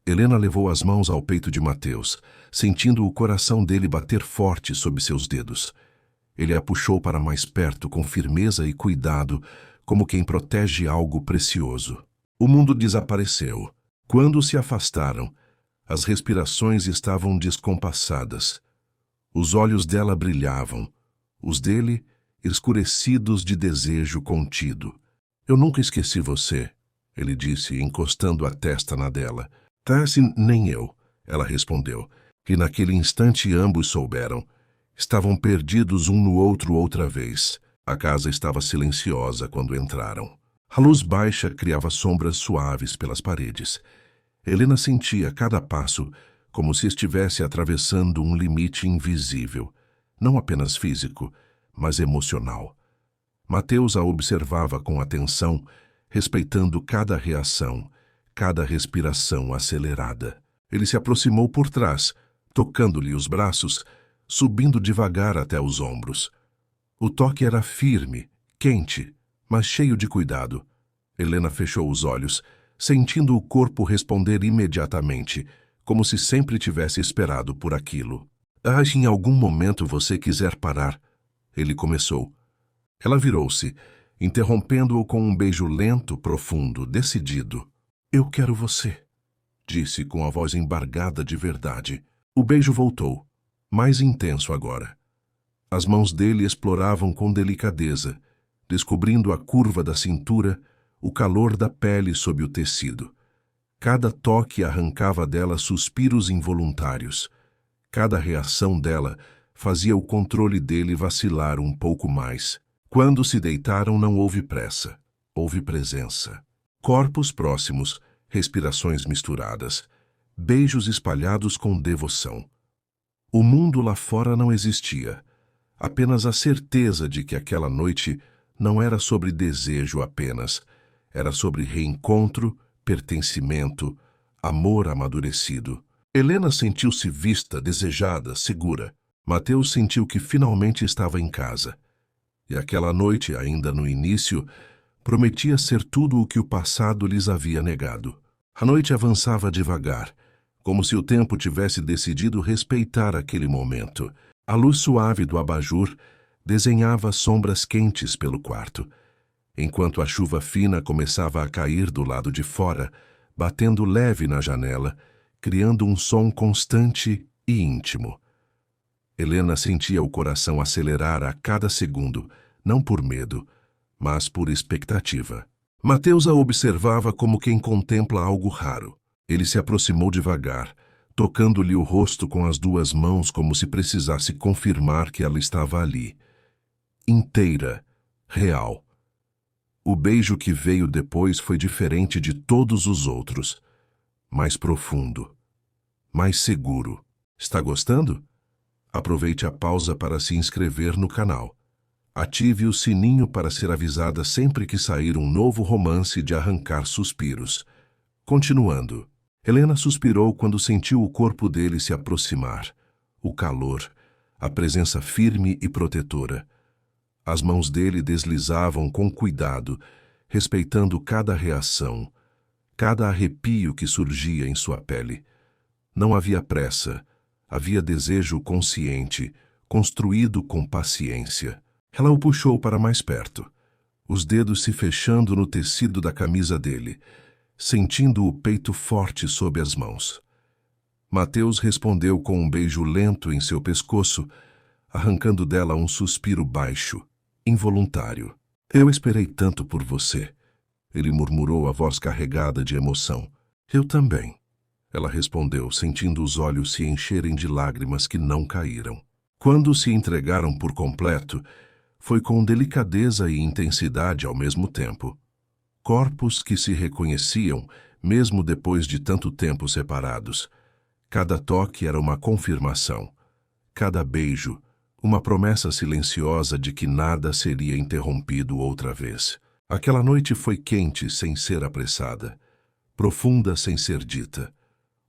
Helena levou as mãos ao peito de Mateus, sentindo o coração dele bater forte sob seus dedos. Ele a puxou para mais perto com firmeza e cuidado, como quem protege algo precioso. O mundo desapareceu. Quando se afastaram, as respirações estavam descompassadas. Os olhos dela brilhavam, os dele escurecidos de desejo contido. Eu nunca esqueci você, ele disse, encostando a testa na dela. Tassi, nem eu, ela respondeu, e naquele instante ambos souberam. Estavam perdidos um no outro outra vez. A casa estava silenciosa quando entraram. A luz baixa criava sombras suaves pelas paredes. Helena sentia cada passo como se estivesse atravessando um limite invisível, não apenas físico, mas emocional. Mateus a observava com atenção, respeitando cada reação, cada respiração acelerada. Ele se aproximou por trás, tocando-lhe os braços, subindo devagar até os ombros. O toque era firme, quente, mas cheio de cuidado. Helena fechou os olhos, sentindo o corpo responder imediatamente, como se sempre tivesse esperado por aquilo. Em algum momento você quiser parar, ele começou. Ela virou-se, interrompendo-o com um beijo lento, profundo, decidido. Eu quero você, disse com a voz embargada de verdade. O beijo voltou, mais intenso agora. As mãos dele exploravam com delicadeza, descobrindo a curva da cintura, o calor da pele sob o tecido. Cada toque arrancava dela suspiros involuntários. Cada reação dela fazia o controle dele vacilar um pouco mais. Quando se deitaram não houve pressa, houve presença. Corpos próximos, respirações misturadas, beijos espalhados com devoção. O mundo lá fora não existia, apenas a certeza de que aquela noite não era sobre desejo apenas, era sobre reencontro, pertencimento, amor amadurecido. Helena sentiu-se vista, desejada, segura. Mateus sentiu que finalmente estava em casa. E aquela noite, ainda no início, prometia ser tudo o que o passado lhes havia negado. A noite avançava devagar, como se o tempo tivesse decidido respeitar aquele momento. A luz suave do abajur desenhava sombras quentes pelo quarto, enquanto a chuva fina começava a cair do lado de fora, batendo leve na janela, criando um som constante e íntimo. Helena sentia o coração acelerar a cada segundo, não por medo, mas por expectativa. Mateus a observava como quem contempla algo raro. Ele se aproximou devagar, tocando-lhe o rosto com as duas mãos como se precisasse confirmar que ela estava ali. Inteira, real. O beijo que veio depois foi diferente de todos os outros. Mais profundo. Mais seguro. Está gostando? Aproveite a pausa para se inscrever no canal. Ative o sininho para ser avisada sempre que sair um novo romance de arrancar suspiros. Continuando. Helena suspirou quando sentiu o corpo dele se aproximar. O calor, a presença firme e protetora. As mãos dele deslizavam com cuidado, respeitando cada reação, cada arrepio que surgia em sua pele. Não havia pressa, havia desejo consciente, construído com paciência. Ela o puxou para mais perto, os dedos se fechando no tecido da camisa dele, sentindo o peito forte sob as mãos. Mateus respondeu com um beijo lento em seu pescoço, arrancando dela um suspiro baixo, involuntário. Eu esperei tanto por você, ele murmurou a voz carregada de emoção. Eu também, ela respondeu, sentindo os olhos se encherem de lágrimas que não caíram. Quando se entregaram por completo, foi com delicadeza e intensidade ao mesmo tempo. Corpos que se reconheciam, mesmo depois de tanto tempo separados. Cada toque era uma confirmação. Cada beijo, uma promessa silenciosa de que nada seria interrompido outra vez. Aquela noite foi quente sem ser apressada, profunda sem ser dita.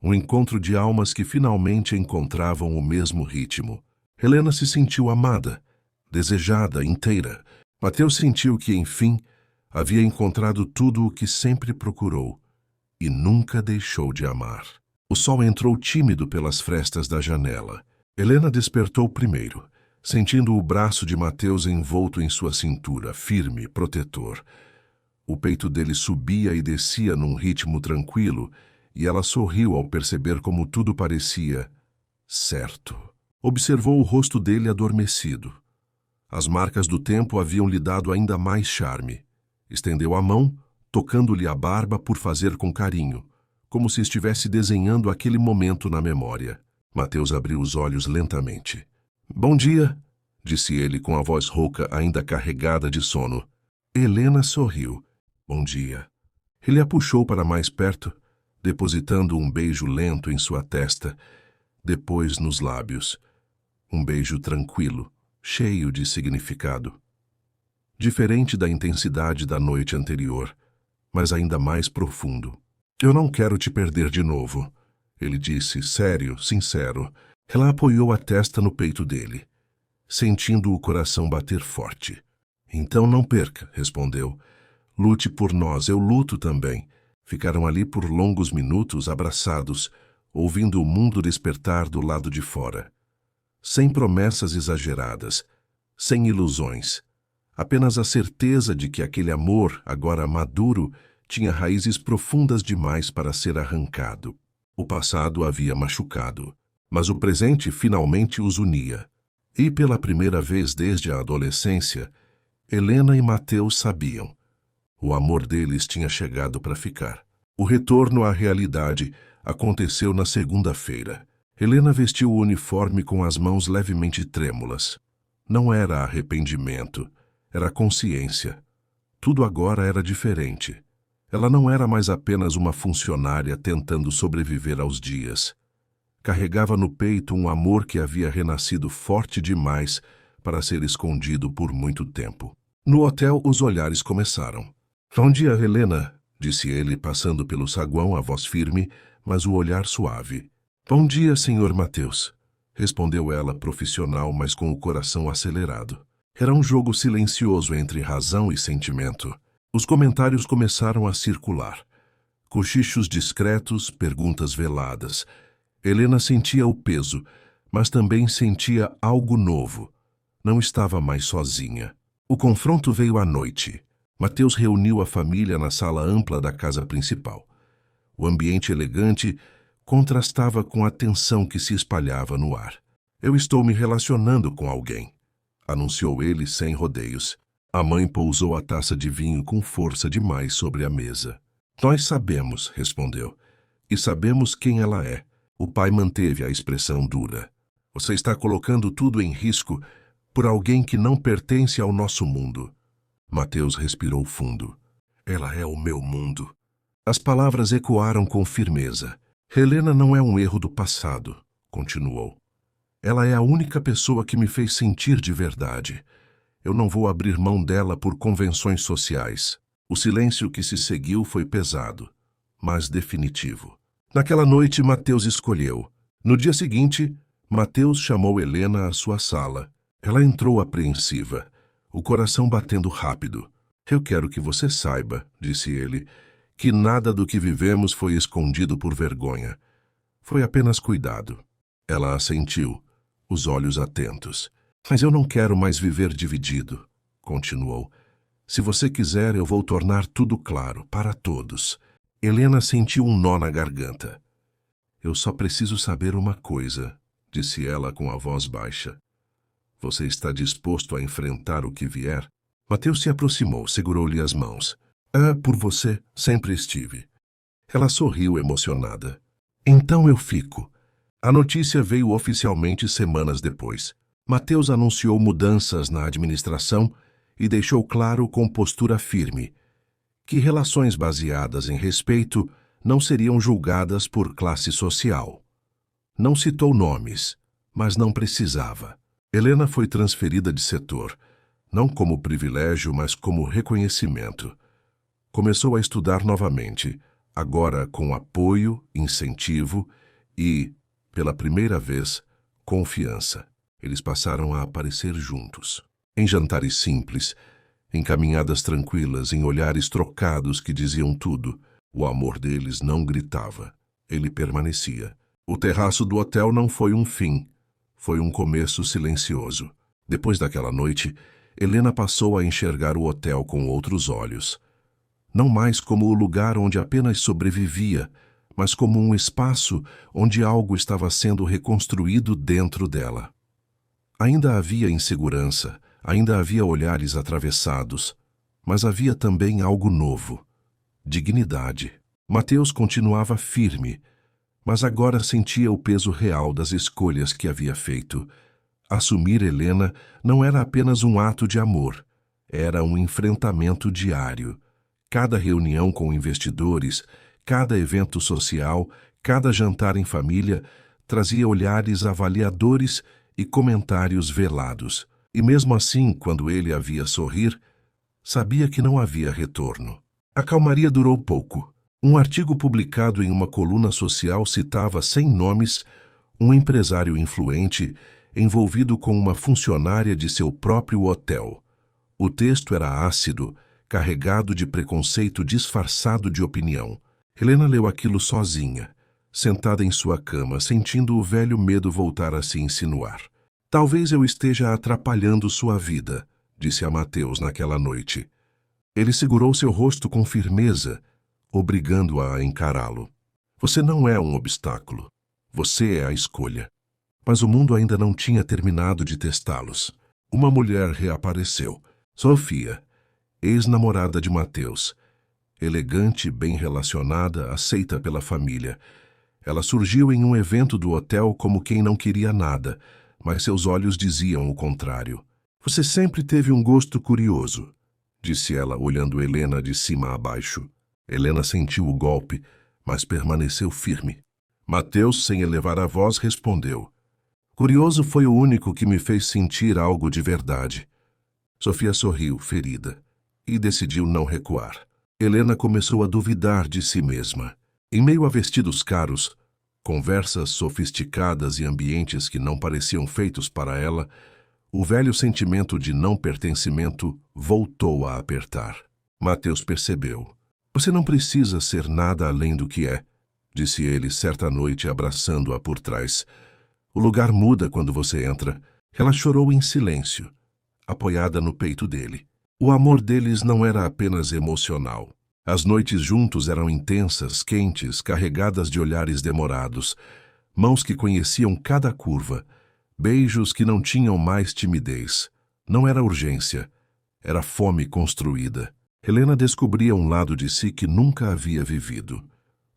Um encontro de almas que finalmente encontravam o mesmo ritmo. Helena se sentiu amada, desejada, inteira. Mateus sentiu que, enfim, havia encontrado tudo o que sempre procurou e nunca deixou de amar. O sol entrou tímido pelas frestas da janela. Helena despertou primeiro, sentindo o braço de Mateus envolto em sua cintura, firme, protetor. O peito dele subia e descia num ritmo tranquilo, e ela sorriu ao perceber como tudo parecia certo. Observou o rosto dele adormecido. As marcas do tempo haviam lhe dado ainda mais charme. Estendeu a mão, tocando-lhe a barba por fazer com carinho, como se estivesse desenhando aquele momento na memória. Mateus abriu os olhos lentamente. Bom dia, disse ele com a voz rouca ainda carregada de sono. Helena sorriu. Bom dia. Ele a puxou para mais perto, depositando um beijo lento em sua testa, depois nos lábios. Um beijo tranquilo, cheio de significado. Diferente da intensidade da noite anterior, mas ainda mais profundo. Eu não quero te perder de novo, ele disse, sério, sincero. Ela apoiou a testa no peito dele, sentindo o coração bater forte. Então não perca, respondeu. Lute por nós, eu luto também. Ficaram ali por longos minutos abraçados, ouvindo o mundo despertar do lado de fora. Sem promessas exageradas, sem ilusões. Apenas a certeza de que aquele amor, agora maduro, tinha raízes profundas demais para ser arrancado. O passado havia machucado, mas o presente finalmente os unia. E pela primeira vez desde a adolescência, Helena e Mateus sabiam. O amor deles tinha chegado para ficar. O retorno à realidade aconteceu na segunda-feira. Helena vestiu o uniforme com as mãos levemente trêmulas. Não era arrependimento, era consciência. Tudo agora era diferente. Ela não era mais apenas uma funcionária tentando sobreviver aos dias. Carregava no peito um amor que havia renascido forte demais para ser escondido por muito tempo. No hotel, os olhares começaram. Bom dia, Helena, disse ele, passando pelo saguão, a voz firme, mas o olhar suave. Bom dia, senhor Mateus, respondeu ela, profissional, mas com o coração acelerado. Era um jogo silencioso entre razão e sentimento. Os comentários começaram a circular. Cochichos discretos, perguntas veladas. Helena sentia o peso, mas também sentia algo novo. Não estava mais sozinha. O confronto veio à noite. Mateus reuniu a família na sala ampla da casa principal. O ambiente elegante contrastava com a tensão que se espalhava no ar. Eu estou me relacionando com alguém, anunciou ele sem rodeios. A mãe pousou a taça de vinho com força demais sobre a mesa. Nós sabemos, respondeu. E sabemos quem ela é. O pai manteve a expressão dura. Você está colocando tudo em risco por alguém que não pertence ao nosso mundo. Mateus respirou fundo. Ela é o meu mundo. As palavras ecoaram com firmeza. Helena não é um erro do passado, continuou. Ela é a única pessoa que me fez sentir de verdade. Eu não vou abrir mão dela por convenções sociais. O silêncio que se seguiu foi pesado, mas definitivo. Naquela noite, Mateus escolheu. No dia seguinte, Mateus chamou Helena à sua sala. Ela entrou apreensiva, o coração batendo rápido. Eu quero que você saiba, disse ele, que nada do que vivemos foi escondido por vergonha. Foi apenas cuidado. Ela assentiu, os olhos atentos. Mas eu não quero mais viver dividido, continuou. Se você quiser, eu vou tornar tudo claro, para todos. Helena sentiu um nó na garganta. Eu só preciso saber uma coisa, disse ela com a voz baixa. Você está disposto a enfrentar o que vier? Mateus se aproximou, segurou-lhe as mãos. Por você, sempre estive. Ela sorriu emocionada. Então eu fico. A notícia veio oficialmente semanas depois. Mateus anunciou mudanças na administração e deixou claro com postura firme que relações baseadas em respeito não seriam julgadas por classe social. Não citou nomes, mas não precisava. Helena foi transferida de setor, não como privilégio, mas como reconhecimento. Começou a estudar novamente, agora com apoio, incentivo e, pela primeira vez, confiança. Eles passaram a aparecer juntos. Em jantares simples, em caminhadas tranquilas, em olhares trocados que diziam tudo. O amor deles não gritava. Ele permanecia. O terraço do hotel não foi um fim. Foi um começo silencioso. Depois daquela noite, Helena passou a enxergar o hotel com outros olhos. Não mais como o lugar onde apenas sobrevivia, mas como um espaço onde algo estava sendo reconstruído dentro dela. Ainda havia insegurança, ainda havia olhares atravessados, mas havia também algo novo. Dignidade. Mateus continuava firme, mas agora sentia o peso real das escolhas que havia feito. Assumir Helena não era apenas um ato de amor, era um enfrentamento diário. Cada reunião com investidores, cada evento social, cada jantar em família trazia olhares avaliadores e comentários velados. E mesmo assim, quando ele a via sorrir, sabia que não havia retorno. A calmaria durou pouco. Um artigo publicado em uma coluna social citava sem nomes um empresário influente envolvido com uma funcionária de seu próprio hotel. O texto era ácido, carregado de preconceito disfarçado de opinião. Helena leu aquilo sozinha, sentada em sua cama, sentindo o velho medo voltar a se insinuar. Talvez eu esteja atrapalhando sua vida, disse a Mateus naquela noite. Ele segurou seu rosto com firmeza, obrigando-a a encará-lo. Você não é um obstáculo. Você é a escolha. Mas o mundo ainda não tinha terminado de testá-los. Uma mulher reapareceu. Sofia, ex-namorada de Mateus. Elegante, bem relacionada, aceita pela família. Ela surgiu em um evento do hotel como quem não queria nada, mas seus olhos diziam o contrário. Você sempre teve um gosto curioso, disse ela, olhando Helena de cima a baixo. Helena sentiu o golpe, mas permaneceu firme. Mateus, sem elevar a voz, respondeu. Curioso foi o único que me fez sentir algo de verdade. Sofia sorriu, ferida, e decidiu não recuar. Helena começou a duvidar de si mesma. Em meio a vestidos caros, conversas sofisticadas e ambientes que não pareciam feitos para ela, o velho sentimento de não pertencimento voltou a apertar. Mateus percebeu. Você não precisa ser nada além do que é, disse ele certa noite abraçando-a por trás. O lugar muda quando você entra. Ela chorou em silêncio, apoiada no peito dele. O amor deles não era apenas emocional. As noites juntos eram intensas, quentes, carregadas de olhares demorados, mãos que conheciam cada curva, beijos que não tinham mais timidez. Não era urgência, era fome construída. Helena descobria um lado de si que nunca havia vivido.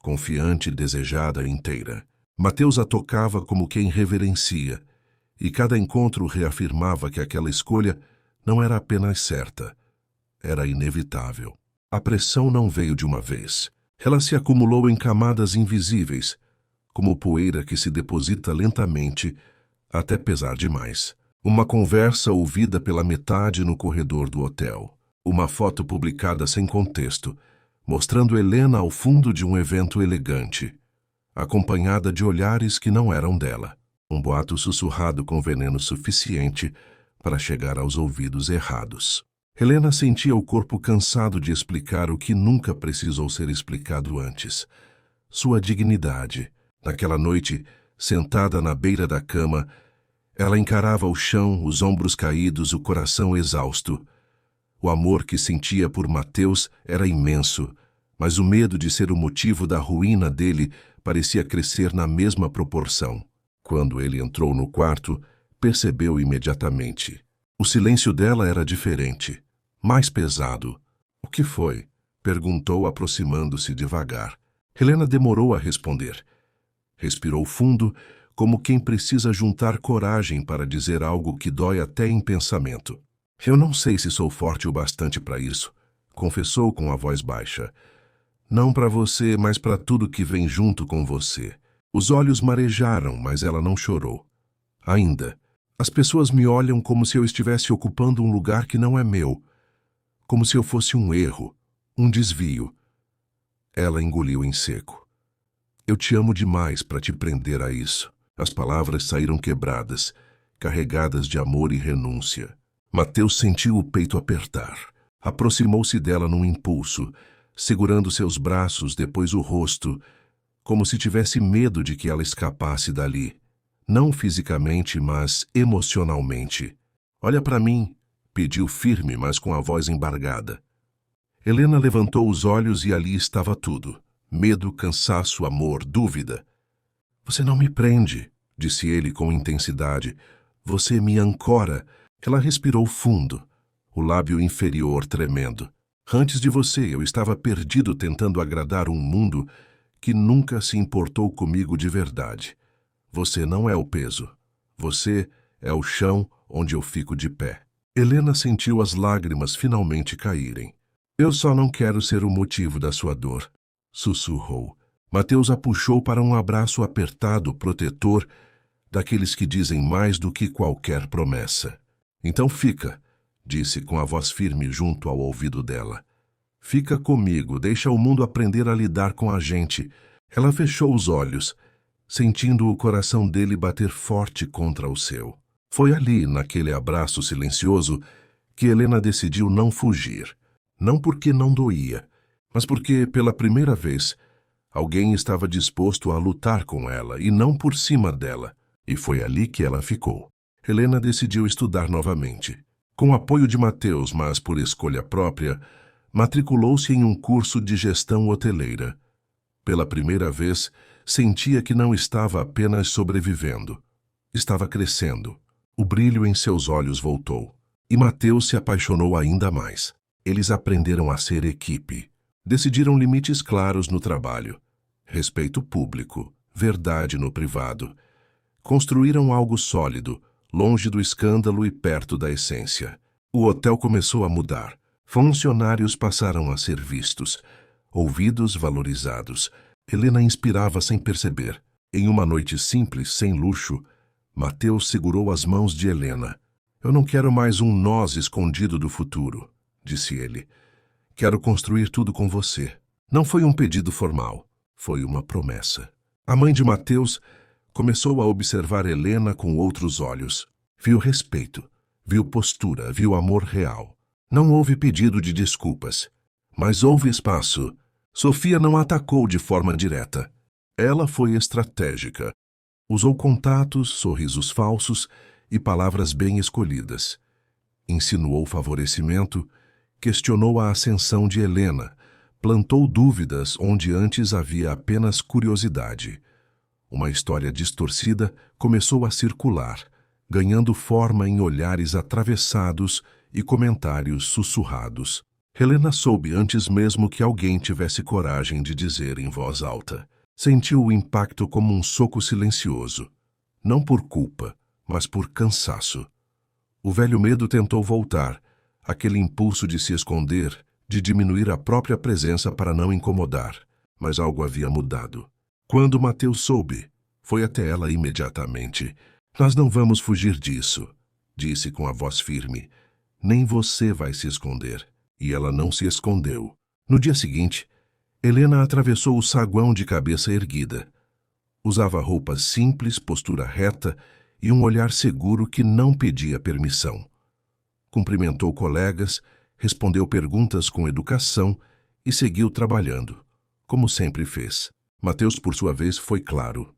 confiante e desejada inteira. Mateus a tocava como quem reverencia, e cada encontro reafirmava que aquela escolha não era apenas certa, era inevitável. A pressão não veio de uma vez. Ela se acumulou em camadas invisíveis, como poeira que se deposita lentamente até pesar demais. Uma conversa ouvida pela metade no corredor do hotel. Uma foto publicada sem contexto, mostrando Helena ao fundo de um evento elegante, acompanhada de olhares que não eram dela. Um boato sussurrado com veneno suficiente para chegar aos ouvidos errados. Helena sentia o corpo cansado de explicar o que nunca precisou ser explicado antes. Sua dignidade. Naquela noite, sentada na beira da cama, ela encarava o chão, os ombros caídos, o coração exausto. O amor que sentia por Mateus era imenso, mas o medo de ser o motivo da ruína dele parecia crescer na mesma proporção. Quando ele entrou no quarto, percebeu imediatamente. O silêncio dela era diferente, mais pesado. O que foi? Perguntou, aproximando-se devagar. Helena demorou a responder. Respirou fundo, como quem precisa juntar coragem para dizer algo que dói até em pensamento. Eu não sei se sou forte o bastante para isso, confessou com a voz baixa. Não para você, mas para tudo que vem junto com você. Os olhos marejaram, mas ela não chorou. Ainda. As pessoas me olham como se eu estivesse ocupando um lugar que não é meu, como se eu fosse um erro, um desvio. Ela engoliu em seco. Eu te amo demais para te prender a isso. As palavras saíram quebradas, carregadas de amor e renúncia. Mateus sentiu o peito apertar. Aproximou-se dela num impulso, segurando seus braços, depois o rosto, como se tivesse medo de que ela escapasse dali. Não fisicamente, mas emocionalmente. Olha para mim, pediu firme, mas com a voz embargada. Helena levantou os olhos e ali estava tudo. Medo, cansaço, amor, dúvida. Você não me prende, disse ele com intensidade. Você me ancora. Ela respirou fundo, o lábio inferior tremendo. Antes de você, eu estava perdido tentando agradar um mundo que nunca se importou comigo de verdade. Você não é o peso. Você é o chão onde eu fico de pé. Helena sentiu as lágrimas finalmente caírem. Eu só não quero ser o motivo da sua dor, sussurrou. Mateus a puxou para um abraço apertado, protetor, daqueles que dizem mais do que qualquer promessa. Então fica, disse com a voz firme junto ao ouvido dela. Fica comigo, deixa o mundo aprender a lidar com a gente. Ela fechou os olhos, sentindo o coração dele bater forte contra o seu. Foi ali, naquele abraço silencioso, que Helena decidiu não fugir. Não porque não doía, mas porque, pela primeira vez, alguém estava disposto a lutar com ela e não por cima dela. E foi ali que ela ficou. Helena decidiu estudar novamente. Com apoio de Mateus, mas por escolha própria, matriculou-se em um curso de gestão hoteleira. Pela primeira vez, sentia que não estava apenas sobrevivendo. Estava crescendo. O brilho em seus olhos voltou. E Mateus se apaixonou ainda mais. Eles aprenderam a ser equipe. Decidiram limites claros no trabalho. Respeito público. Verdade no privado. Construíram algo sólido, longe do escândalo e perto da essência. O hotel começou a mudar. Funcionários passaram a ser vistos, ouvidos, valorizados. Helena inspirava sem perceber. Em uma noite simples, sem luxo, Mateus segurou as mãos de Helena. Eu não quero mais um nós escondido do futuro, disse ele. Quero construir tudo com você. Não foi um pedido formal, foi uma promessa. A mãe de Mateus começou a observar Helena com outros olhos. Viu respeito, viu postura, viu amor real. Não houve pedido de desculpas, mas houve espaço. Sofia não atacou de forma direta. Ela foi estratégica. Usou contatos, sorrisos falsos e palavras bem escolhidas. Insinuou favorecimento, questionou a ascensão de Helena, plantou dúvidas onde antes havia apenas curiosidade. Uma história distorcida começou a circular, ganhando forma em olhares atravessados e comentários sussurrados. Helena soube antes mesmo que alguém tivesse coragem de dizer em voz alta. Sentiu o impacto como um soco silencioso, não por culpa, mas por cansaço. O velho medo tentou voltar, aquele impulso de se esconder, de diminuir a própria presença para não incomodar, mas algo havia mudado. Quando Mateus soube, foi até ela imediatamente. Nós não vamos fugir disso, disse com a voz firme. Nem você vai se esconder. E ela não se escondeu. No dia seguinte, Helena atravessou o saguão de cabeça erguida. Usava roupas simples, postura reta e um olhar seguro que não pedia permissão. Cumprimentou colegas, respondeu perguntas com educação e seguiu trabalhando, como sempre fez. Mateus, por sua vez, foi claro.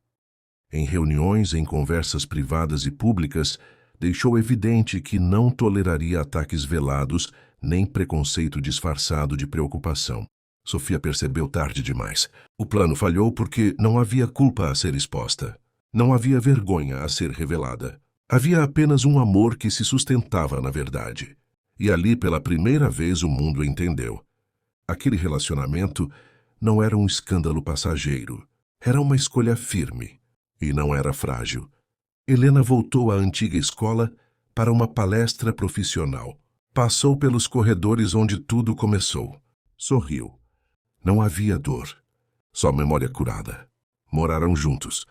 Em reuniões, em conversas privadas e públicas, deixou evidente que não toleraria ataques velados nem preconceito disfarçado de preocupação. Sofia percebeu tarde demais. O plano falhou porque não havia culpa a ser exposta. Não havia vergonha a ser revelada. Havia apenas um amor que se sustentava na verdade. E ali, pela primeira vez, o mundo entendeu. Aquele relacionamento não era um escândalo passageiro. Era uma escolha firme. E não era frágil. Helena voltou à antiga escola para uma palestra profissional. Passou pelos corredores onde tudo começou. Sorriu. Não havia dor. Só memória curada. Moraram juntos.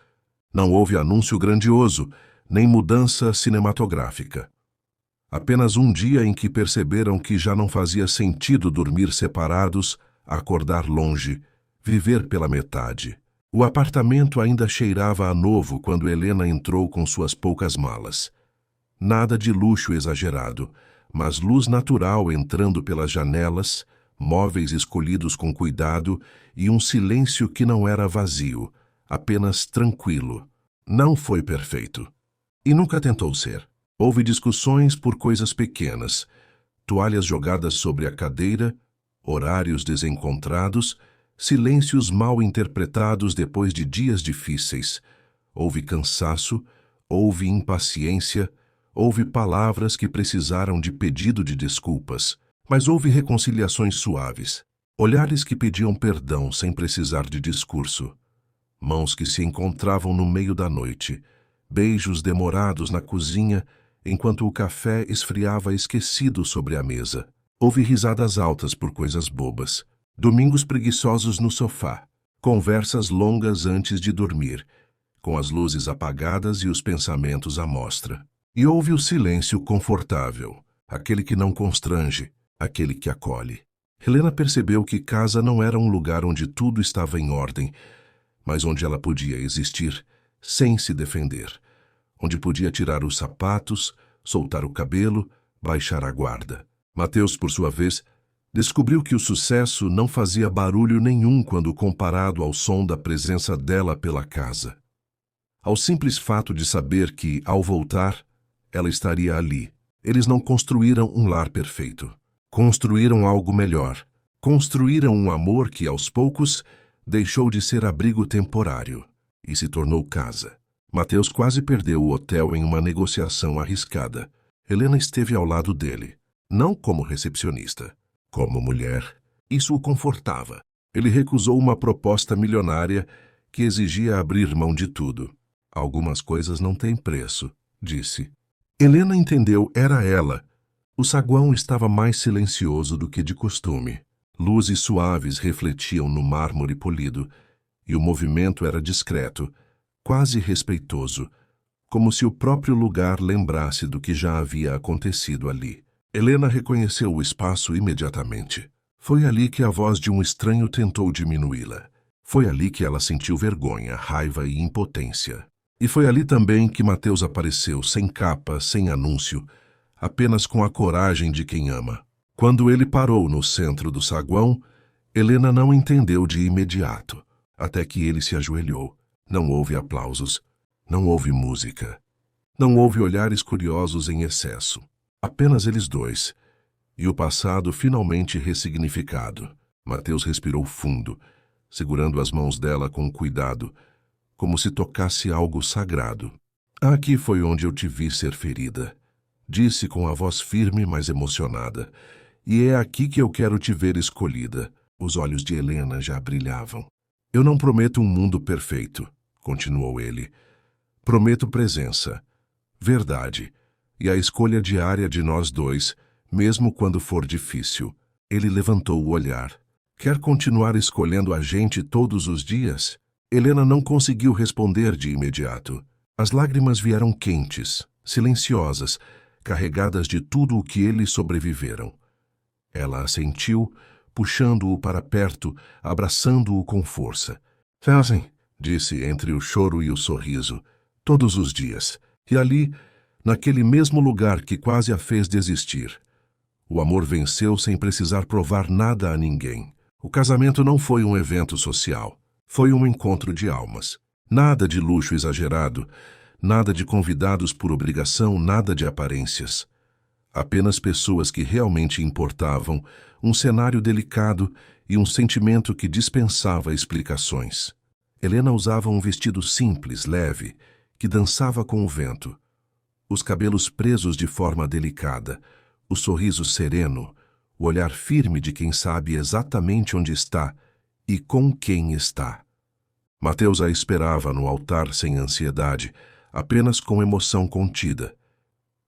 Não houve anúncio grandioso, nem mudança cinematográfica. Apenas um dia em que perceberam que já não fazia sentido dormir separados, acordar longe, viver pela metade. O apartamento ainda cheirava a novo quando Helena entrou com suas poucas malas. Nada de luxo exagerado, mas luz natural entrando pelas janelas, móveis escolhidos com cuidado e um silêncio que não era vazio, apenas tranquilo. Não foi perfeito. E nunca tentou ser. Houve discussões por coisas pequenas, toalhas jogadas sobre a cadeira, horários desencontrados, silêncios mal interpretados depois de dias difíceis. Houve cansaço, houve impaciência, houve palavras que precisaram de pedido de desculpas, mas houve reconciliações suaves, olhares que pediam perdão sem precisar de discurso, mãos que se encontravam no meio da noite, beijos demorados na cozinha enquanto o café esfriava esquecido sobre a mesa. Houve risadas altas por coisas bobas, domingos preguiçosos no sofá, conversas longas antes de dormir, com as luzes apagadas e os pensamentos à mostra. E houve o silêncio confortável, aquele que não constrange, aquele que acolhe. Helena percebeu que casa não era um lugar onde tudo estava em ordem, mas onde ela podia existir sem se defender, onde podia tirar os sapatos, soltar o cabelo, baixar a guarda. Mateus, por sua vez, descobriu que o sucesso não fazia barulho nenhum quando comparado ao som da presença dela pela casa. Ao simples fato de saber que, ao voltar, ela estaria ali. Eles não construíram um lar perfeito. Construíram algo melhor. Construíram um amor que, aos poucos, deixou de ser abrigo temporário e se tornou casa. Mateus quase perdeu o hotel em uma negociação arriscada. Helena esteve ao lado dele, não como recepcionista, como mulher. Isso o confortava. Ele recusou uma proposta milionária que exigia abrir mão de tudo. Algumas coisas não têm preço, disse. Helena entendeu, era ela. O saguão estava mais silencioso do que de costume. Luzes suaves refletiam no mármore polido, e o movimento era discreto, quase respeitoso, como se o próprio lugar lembrasse do que já havia acontecido ali. Helena reconheceu o espaço imediatamente. Foi ali que a voz de um estranho tentou diminuí-la. Foi ali que ela sentiu vergonha, raiva e impotência. E foi ali também que Mateus apareceu, sem capa, sem anúncio, apenas com a coragem de quem ama. Quando ele parou no centro do saguão, Helena não entendeu de imediato, até que ele se ajoelhou. Não houve aplausos, não houve música, não houve olhares curiosos em excesso. Apenas eles dois, e o passado finalmente ressignificado. Mateus respirou fundo, segurando as mãos dela com cuidado, como se tocasse algo sagrado. Aqui foi onde eu te vi ser ferida, disse com a voz firme, mas emocionada, E é aqui que eu quero te ver escolhida. Os olhos de Helena já brilhavam. Eu não prometo um mundo perfeito, continuou ele. Prometo presença, verdade e a escolha diária de nós dois, mesmo quando for difícil. Ele levantou o olhar. Quer continuar escolhendo a gente todos os dias? Helena não conseguiu responder de imediato. As lágrimas vieram quentes, silenciosas, carregadas de tudo o que eles sobreviveram. Ela assentiu, puxando-o para perto, abraçando-o com força. Fazem, disse entre o choro e o sorriso, todos os dias. E ali, naquele mesmo lugar que quase a fez desistir. O amor venceu sem precisar provar nada a ninguém. O casamento não foi um evento social. Foi um encontro de almas. Nada de luxo exagerado, nada de convidados por obrigação, nada de aparências. Apenas pessoas que realmente importavam, um cenário delicado e um sentimento que dispensava explicações. Helena usava um vestido simples, leve, que dançava com o vento. Os cabelos presos de forma delicada, o sorriso sereno, o olhar firme de quem sabe exatamente onde está e com quem está. Mateus a esperava no altar sem ansiedade, apenas com emoção contida.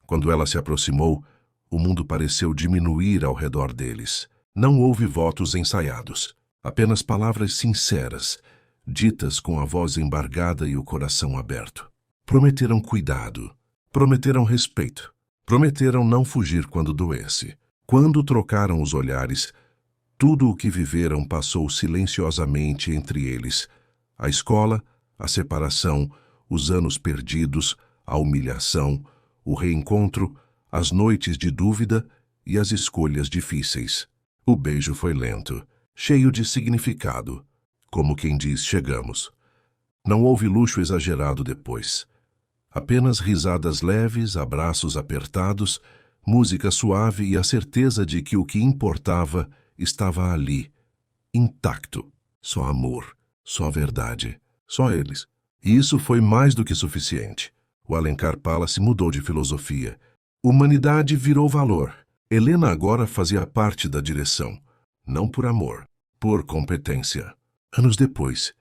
Quando ela se aproximou, o mundo pareceu diminuir ao redor deles. Não houve votos ensaiados, apenas palavras sinceras, ditas com a voz embargada e o coração aberto. Prometeram cuidado, prometeram respeito, prometeram não fugir quando doesse. Quando trocaram os olhares, tudo o que viveram passou silenciosamente entre eles. A escola, a separação, os anos perdidos, a humilhação, o reencontro, as noites de dúvida e as escolhas difíceis. O beijo foi lento, cheio de significado, como quem diz chegamos. Não houve luxo exagerado depois. Apenas risadas leves, abraços apertados, música suave e a certeza de que o que importava estava ali, intacto. Só amor, só verdade, só eles. E isso foi mais do que suficiente. O Alencar Palace mudou de filosofia. Humanidade virou valor. Helena agora fazia parte da direção, não por amor, por competência. Anos depois,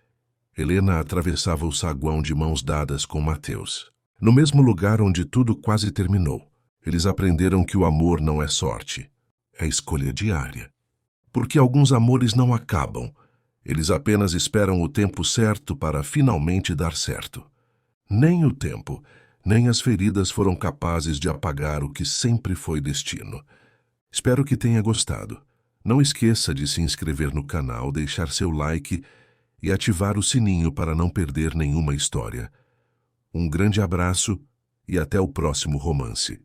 Helena atravessava o saguão de mãos dadas com Mateus. No mesmo lugar onde tudo quase terminou, eles aprenderam que o amor não é sorte, é escolha diária. Porque alguns amores não acabam, eles apenas esperam o tempo certo para finalmente dar certo. Nem o tempo, nem as feridas foram capazes de apagar o que sempre foi destino. Espero que tenha gostado. Não esqueça de se inscrever no canal, deixar seu like e ativar o sininho para não perder nenhuma história. Um grande abraço e até o próximo romance.